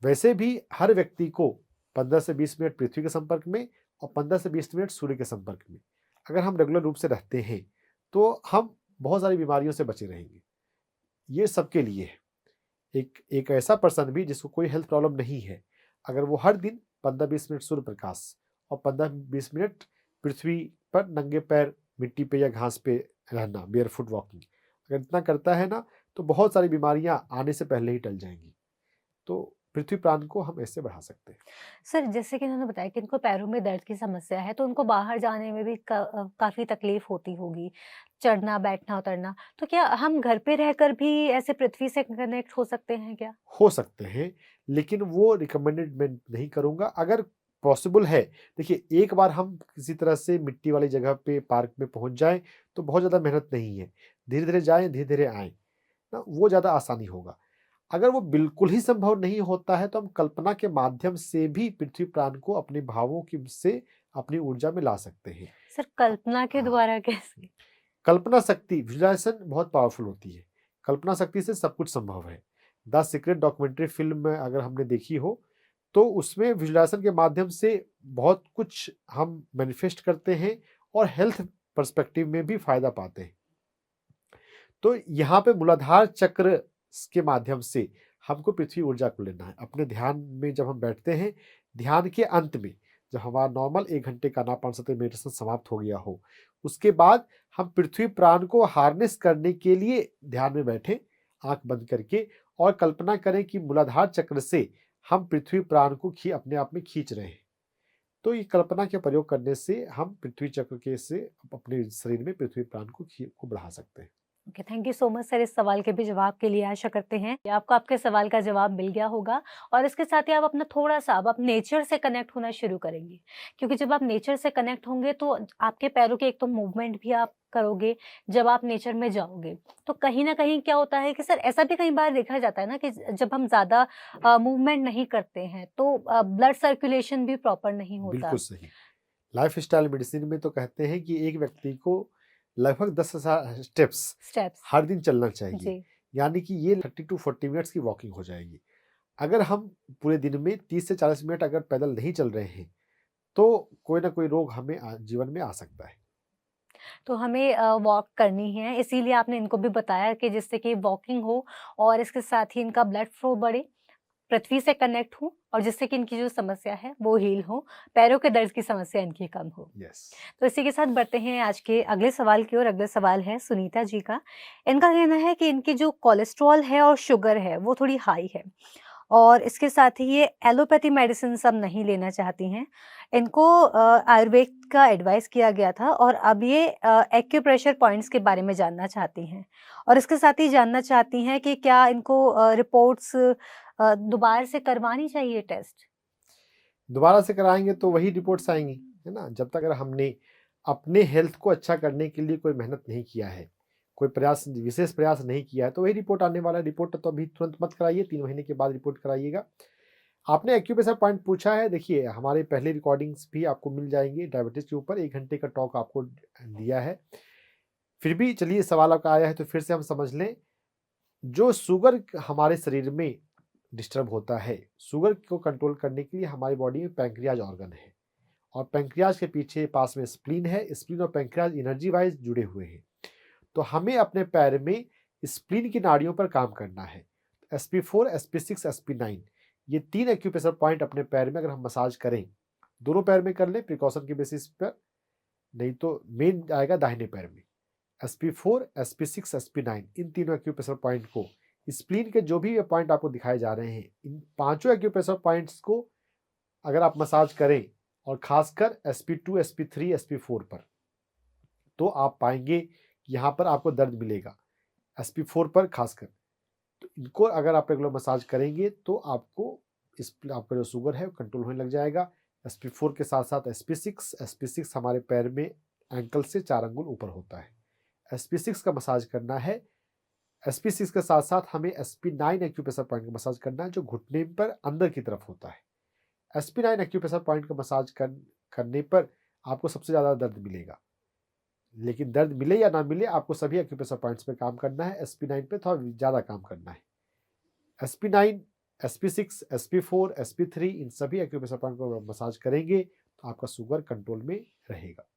वैसे भी हर व्यक्ति को 15 से 20 मिनट पृथ्वी के संपर्क में और 15 से 20 मिनट सूर्य के संपर्क में अगर हम रेगुलर रूप से रहते हैं तो हम बहुत सारी बीमारियों से बचे रहेंगे। ये सबके लिए है। एक ऐसा पर्सन भी जिसको कोई हेल्थ प्रॉब्लम नहीं है, अगर वो हर दिन 15-20 मिनट सूर्य प्रकाश और 15-20 मिनट पृथ्वी पर नंगे पैर मिट्टी पे या घास पे रहना, बेयरफुट वॉकिंग, अगर इतना करता है ना तो बहुत सारी बीमारियां आने से पहले ही टल जाएंगी। तो पृथ्वी प्राण को हम ऐसे बढ़ा सकते हैं। सर जैसे कि उन्होंने बताया कि इनको पैरों में दर्द की समस्या है, तो उनको बाहर जाने में भी काफ़ी तकलीफ होती होगी, चढ़ना, बैठना, उतरना। तो क्या हम घर पे रहकर भी ऐसे पृथ्वी से कनेक्ट हो सकते हैं क्या? हो सकते हैं, लेकिन वो रिकमेंडेड मैं नहीं करूँगा। अगर पॉसिबल है। देखिए, एक बार हम किसी तरह से मिट्टी वाली जगह पे पार्क में पहुँच जाएँ, तो बहुत ज़्यादा मेहनत नहीं है। धीरे-धीरे जाएँ, धीरे-धीरे आएँ, ना वो ज़्यादा आसानी होगा। अगर वो बिल्कुल ही संभव नहीं होता है, तो हम कल्पना के माध्यम से भी पृथ्वी प्राण को अपने भावों की से अपनी ऊर्जा में ला सकते हैं। सर कल्पना के हाँ, द्वारा कैसे? कल्पना शक्ति विजुअलाइज़ेशन बहुत पावरफुल होती है। कल्पना शक्ति से सब कुछ संभव है। द सीक्रेट डॉक्यूमेंट्री फ़िल्म अगर हमने देखी हो, तो उसमें विजुअलाइज़ेशन के माध्यम से बहुत कुछ हम मैनिफेस्ट करते हैं और हेल्थ पर्सपेक्टिव में भी फ़ायदा पाते हैं। तो यहाँ पे मूलाधार चक्र के माध्यम से हमको पृथ्वी ऊर्जा को लेना है। अपने ध्यान में जब हम बैठते हैं, ध्यान के अंत में जब हमारा नॉर्मल 1 घंटे का आनापानसति मेडिटेशन समाप्त हो गया हो, उसके बाद हम पृथ्वी प्राण को हार्नेस करने के लिए ध्यान में बैठें, आँख बंद करके, और कल्पना करें कि मूलाधार चक्र से हम पृथ्वी प्राण को अपने आप में खींच रहे हैं। तो ये कल्पना के प्रयोग करने से हम पृथ्वी चक्र के से अपने शरीर में पृथ्वी प्राण को बढ़ा सकते हैं। Okay, thank you so much sir इस सवाल के भी जवाब के लिए। आशा करते हैं कि आपको आपके सवाल का जवाब मिल गया होगा और इसके साथ ही आप अपना थोड़ा-सा अब आप नेचर से कनेक्ट होना शुरू करेंगे। क्योंकि जब आप नेचर से कनेक्ट होंगे तो आपके पैरों के एक तो मूवमेंट भी आप करोगे, जब आप नेचर में जाओगे। तो कहीं न कहीं क्या होता है कि सर ऐसा भी कई बार देखा जाता है ना कि जब हम ज़्यादा मूवमेंट नहीं करते हैं तो ब्लड सर्कुलेशन भी प्रॉपर नहीं होता। बिल्कुल सही। लाइफ़स्टाइल मेडिसिन में तो कहते हैं कि एक व्यक्ति को लगभग 10,000 स्टेप्स स्टेप्स। हर दिन चलना चाहिए। जी। यानी कि ये 30 टू 40 मिनट्स की वॉकिंग हो जाएगी। अगर हम पूरे दिन में 30 से 40 मिनट अगर पैदल नहीं चल रहे हैं, तो कोई ना कोई रोग हमें जीवन में आ सकता है। तो हमें वॉक करनी है, इसीलिए आपने इनको भी बताया कि जिससे कि वॉकिंग हो और इसके साथ ही इनका ब्लड फ्लो बढ़े, पृथ्वी से कनेक्ट हों और जिससे कि इनकी जो समस्या है वो हील हो, पैरों के दर्द की समस्या इनकी कम हो। यस। तो इसी के साथ बढ़ते हैं आज के अगले सवाल की ओर। अगला सवाल है सुनीता जी का। इनका कहना है कि इनकी जो कोलेस्ट्रॉल है और शुगर है वो थोड़ी हाई है और इसके साथ ही ये एलोपैथी मेडिसिन सब नहीं लेना चाहती हैं। इनको आयुर्वेद का एडवाइस किया गया था और अब ये एक्यूप्रेशर पॉइंट्स के बारे में जानना चाहती हैं और इसके साथ ही जानना चाहती हैं कि क्या इनको रिपोर्ट्स दोबारा से करवानी चाहिए टेस्ट? दोबारा से कराएँगे तो वही रिपोर्ट्स आएँगी, है ना? जब तक अगर हमने अपने हेल्थ को अच्छा करने के लिए कोई मेहनत नहीं किया है, कोई प्रयास विशेष प्रयास नहीं किया है, तो वही रिपोर्ट आने वाला है। रिपोर्ट तो अभी तुरंत मत कराइए, 3 महीने के बाद रिपोर्ट कराइएगा। आपने एक्यूप्रेशर पॉइंट पूछा है, देखिए हमारे पहले रिकॉर्डिंग्स भी आपको मिल जाएँगी डायबिटीज़ के ऊपर, 1 घंटे का टॉक आपको दिया है। फिर भी चलिए सवाल आपका आया है तो फिर से हम समझ लें, जो शुगर हमारे शरीर में डिस्टर्ब होता है, शुगर को कंट्रोल करने के लिए हमारी बॉडी में पैंक्रियाज ऑर्गन है और पैंक्रियाज के पीछे पास में स्प्लीन है। स्प्लीन और पैंक्रियाज एनर्जी वाइज जुड़े हुए हैं। तो हमें अपने पैर में स्प्लीन की नाड़ियों पर काम करना है। SP4, SP6, SP9 ये 3 एक्यूप्रेशर पॉइंट अपने पैर में अगर हम मसाज करें, दोनों पैर में कर लें प्रिकॉशन के बेसिस पर, नहीं तो मेन आएगा दाहिने पैर में। SP4, SP6, SP9 इन तीनों एक्यूप्रेशर पॉइंट को, स्प्लीन के जो भी पॉइंट आपको दिखाए जा रहे हैं, इन पांचों एक्यूप्रेशर पॉइंट्स को अगर आप मसाज करें और खासकर SP2, SP3, SP4 पर, तो आप पाएंगे कि यहाँ पर आपको दर्द मिलेगा। SP4 पर खासकर, तो इनको अगर आप रेगुलर मसाज करेंगे तो आपको आपका जो शुगर है वो कंट्रोल होने लग जाएगा। SP4 के साथ साथ SP6 हमारे पैर में एंकल से 4 अंगुल ऊपर होता है। SP6 का मसाज करना है। SP6 के साथ साथ हमें SP9 एक्यूप्रेशर पॉइंट का मसाज करना है, जो घुटने पर अंदर की तरफ होता है। SP9 एक्यूप्रेशर पॉइंट का मसाज करने पर आपको सबसे ज़्यादा दर्द मिलेगा। लेकिन दर्द मिले या ना मिले, आपको सभी एक्यूप्रेशर पॉइंट्स पे काम करना है। SP9 पे थोड़ा ज़्यादा काम करना है। SP9, SP6, SP4, SP3 इन सभी एक्यूप्रेशर पॉइंट को मसाज करेंगे तो आपका शुगर कंट्रोल में रहेगा।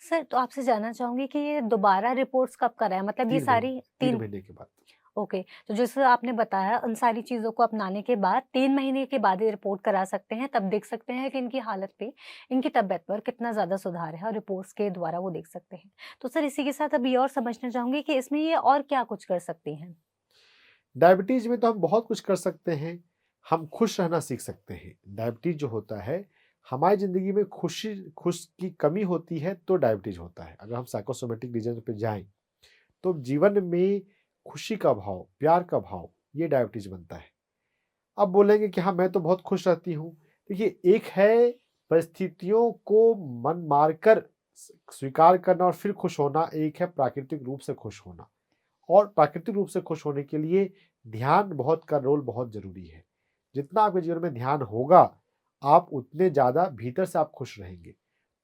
सर तो आपसे जानना चाहूँगी कि ये दोबारा रिपोर्ट्स कब कराएँ? मतलब ये 3 महीने, सारी 3 3 महीने के बाद। ओके, तो जैसे आपने बताया उन सारी चीज़ों को अपनाने के बाद 3 महीने के बाद ये रिपोर्ट करा सकते हैं, तब देख सकते हैं कि इनकी हालत पे, इनकी तबीयत पर कितना ज़्यादा सुधार है और रिपोर्ट्स के द्वारा वो देख सकते हैं। तो सर इसी के साथ अब ये और समझना चाहूँगी कि इसमें ये और क्या कुछ कर सकती हैं? डायबिटीज़ में तो हम बहुत कुछ कर सकते हैं। हम खुश रहना सीख सकते हैं। डायबिटीज़ जो होता है, हमारी ज़िंदगी में खुश की कमी होती है तो डायबिटीज़ होता है। अगर हम साइकोसोमेटिक रीज़न पे जाएँ, तो जीवन में खुशी का भाव, प्यार का भाव, ये डायबिटीज़ बनता है। अब बोलेंगे कि हाँ, मैं तो बहुत खुश रहती हूँ। देखिए, एक है परिस्थितियों को मन मारकर स्वीकार करना और फिर खुश होना एक है प्राकृतिक रूप से खुश होना। और प्राकृतिक रूप से खुश होने के लिए ध्यान का रोल बहुत ज़रूरी है। जितना आपके जीवन में ध्यान होगा, आप उतने ज़्यादा भीतर से आप खुश रहेंगे।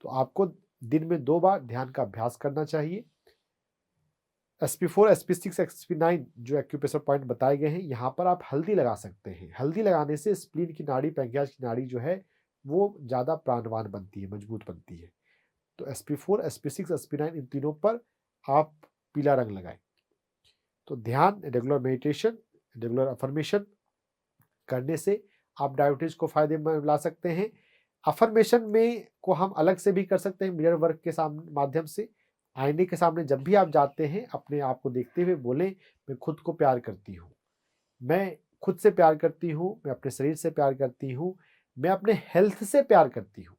तो आपको दिन में 2 बार ध्यान का अभ्यास करना चाहिए। SP4, SP6, SP9 जो एक्यूप्रेशर पॉइंट बताए गए हैं, यहाँ पर आप हल्दी लगा सकते हैं। हल्दी लगाने से स्प्लीन की नाड़ी, पैंक्रियाज की नाड़ी जो है वो ज़्यादा प्राणवान बनती है, मजबूत बनती है। तो SP4, SP6, SP9 इन तीनों पर आप पीला रंग लगाएं। तो ध्यान, रेगुलर मेडिटेशन, रेगुलर अफर्मेशन करने से आप डायबिटीज को फायदे में ला सकते हैं। अफर्मेशन में को हम अलग से भी कर सकते हैं, मिरर वर्क के माध्यम से। आईने के सामने जब भी आप जाते हैं, अपने आप को देखते हुए बोलें, मैं खुद को प्यार करती हूँ, मैं खुद से प्यार करती हूँ, मैं अपने शरीर से प्यार करती हूँ, मैं अपने हेल्थ से प्यार करती हूँ।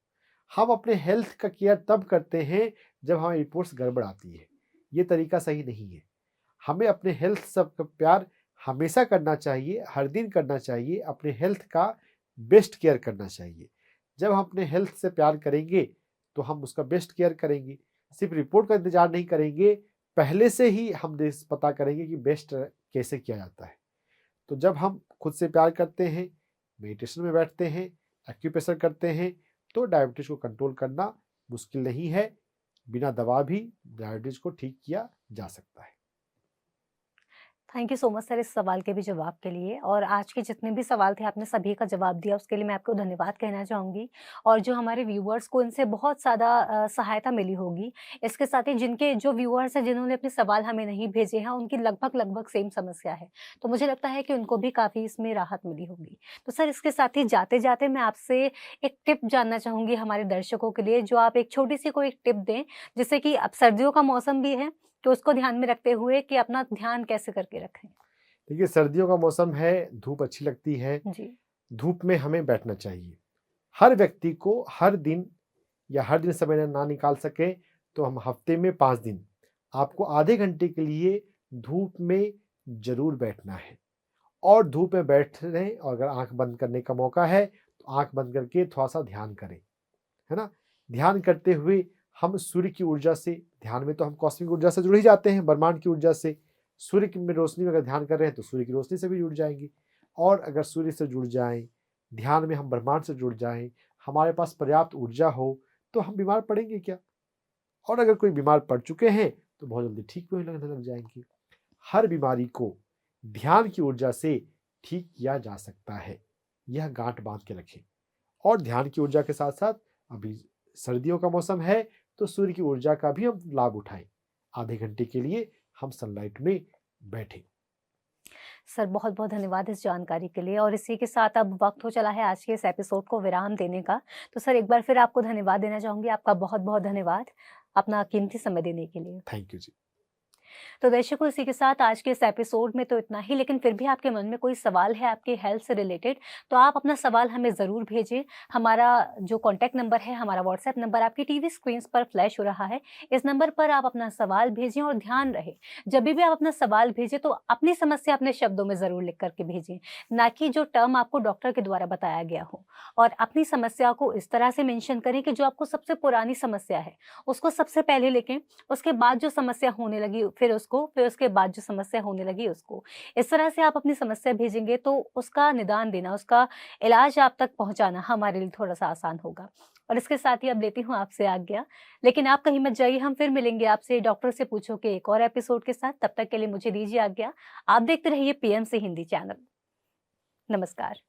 हम अपने हेल्थ का केयर तब करते हैं जब हमारी रिपोर्ट्स गड़बड़ आती है। ये तरीका सही नहीं है। हमें अपने हेल्थ से प्यार हमेशा करना चाहिए, हर दिन करना चाहिए, अपने हेल्थ का बेस्ट केयर करना चाहिए। जब हम अपने हेल्थ से प्यार करेंगे तो हम उसका बेस्ट केयर करेंगे। सिर्फ रिपोर्ट का इंतजार नहीं करेंगे, पहले से ही हम पता करेंगे कि बेस्ट कैसे किया जाता है। तो जब हम खुद से प्यार करते हैं, मेडिटेशन में बैठते हैं, एक्यूप्रेशर करते हैं, तो डायबिटीज को कंट्रोल करना मुश्किल नहीं है। बिना दवा भी डायबिटीज को ठीक किया जा सकता है। Thank you so much sir इस सवाल के भी जवाब के लिए। और आज के जितने भी सवाल थे आपने सभी का जवाब दिया, उसके लिए मैं आपको धन्यवाद कहना चाहूँगी। और जो हमारे व्यूअर्स को इनसे बहुत ज़्यादा सहायता मिली होगी। इसके साथ ही जिनके जो व्यूअर्स हैं जिन्होंने अपने सवाल हमें नहीं भेजे हैं, उनकी लगभग सेम समस्या है। तो मुझे लगता है कि उनको भी काफ़ी इसमें राहत मिली होगी। तो सर इसके साथ ही जाते-जाते मैं आपसे एक टिप जानना चाहूँगी हमारे दर्शकों के लिए, जो आप एक छोटी-सी कोई टिप दें, जिससे कि अब सर्दियों का मौसम भी है, तो उसको ध्यान में रखते हुए कि अपना ध्यान कैसे करके रखें? देखिए, सर्दियों का मौसम है, धूप अच्छी लगती है, जी, धूप में हमें बैठना चाहिए। हर व्यक्ति को हर दिन या हर दिन समय ना निकाल सके तो हम हफ्ते में 5 दिन आपको आधे घंटे के लिए धूप में ज़रूर बैठना है। और धूप में बैठ रहे और अगर आँख बंद करने का मौका है, तो आँख बंद करके थोड़ा-सा ध्यान करें, है ना? ध्यान करते हुए हम सूर्य की ऊर्जा से, ध्यान में तो हम कॉस्मिक ऊर्जा से जुड़ ही जाते हैं, ब्रह्मांड की ऊर्जा से। सूर्य की में रोशनी में अगर ध्यान कर रहे हैं तो सूर्य की रोशनी से भी जुड़ जाएंगे। और अगर सूर्य से जुड़ जाएं, ध्यान में हम ब्रह्मांड से जुड़ जाएं, हमारे पास पर्याप्त ऊर्जा हो, तो हम बीमार पड़ेंगे क्या? और अगर कोई बीमार पड़ चुके हैं तो बहुत जल्दी ठीक भी होने लग जाएंगे। हर बीमारी को ध्यान की ऊर्जा से ठीक किया जा सकता है, यह गांठ बांध के रखें। और ध्यान की ऊर्जा के साथ साथ अभी सर्दियों का मौसम है, तो सूर्य की ऊर्जा का भी हम लाभ उठाएं। आधे घंटे के लिए हम सनलाइट में बैठें। सर बहुत-बहुत धन्यवाद इस जानकारी के लिए। और इसी के साथ अब वक़्त हो चला है आज के इस एपिसोड को विराम देने का। तो सर एक बार फिर आपको धन्यवाद देना चाहूँगी। आपका बहुत-बहुत धन्यवाद, अपना कीमती समय देने के लिए। थैंक यू जी। तो दर्शकों इसी के साथ आज के इस एपिसोड में तो इतना ही, लेकिन फिर भी आपके मन में कोई सवाल है आपके हेल्थ से रिलेटेड, तो आप अपना सवाल हमें ज़रूर भेजें। हमारा जो कॉन्टैक्ट नंबर है, हमारा व्हाट्सएप नंबर आपकी टीवी स्क्रीन्स पर फ्लैश हो रहा है। इस नंबर पर आप अपना सवाल भेजें और ध्यान रहे, जब भी आप अपना सवाल भेजें तो अपनी समस्या अपने शब्दों में ज़रूर लिख कर के भेजें, ना कि जो टर्म आपको डॉक्टर के द्वारा बताया गया हो। और अपनी समस्या को इस तरह से मेंशन करें कि जो आपको सबसे पुरानी समस्या है, उसको सबसे पहले लिखें, उसके बाद जो समस्या होने लगी फिर उसके बाद जो समस्या होने लगी उसको। इस तरह से आप अपनी समस्या भेजेंगे तो उसका निदान देना, उसका इलाज आप तक पहुँचाना हमारे लिए थोड़ा-सा आसान होगा। और इसके साथ ही अब लेती हूँ आपसे आज्ञा। लेकिन आप कहीं मत जाइए, हम फिर मिलेंगे आपसे डॉक्टर से पूछो के एक और एपिसोड के साथ। तब तक के लिए मुझे दीजिए आज्ञा। आप देखते रहिए पीएमसी हिंदी चैनल। नमस्कार।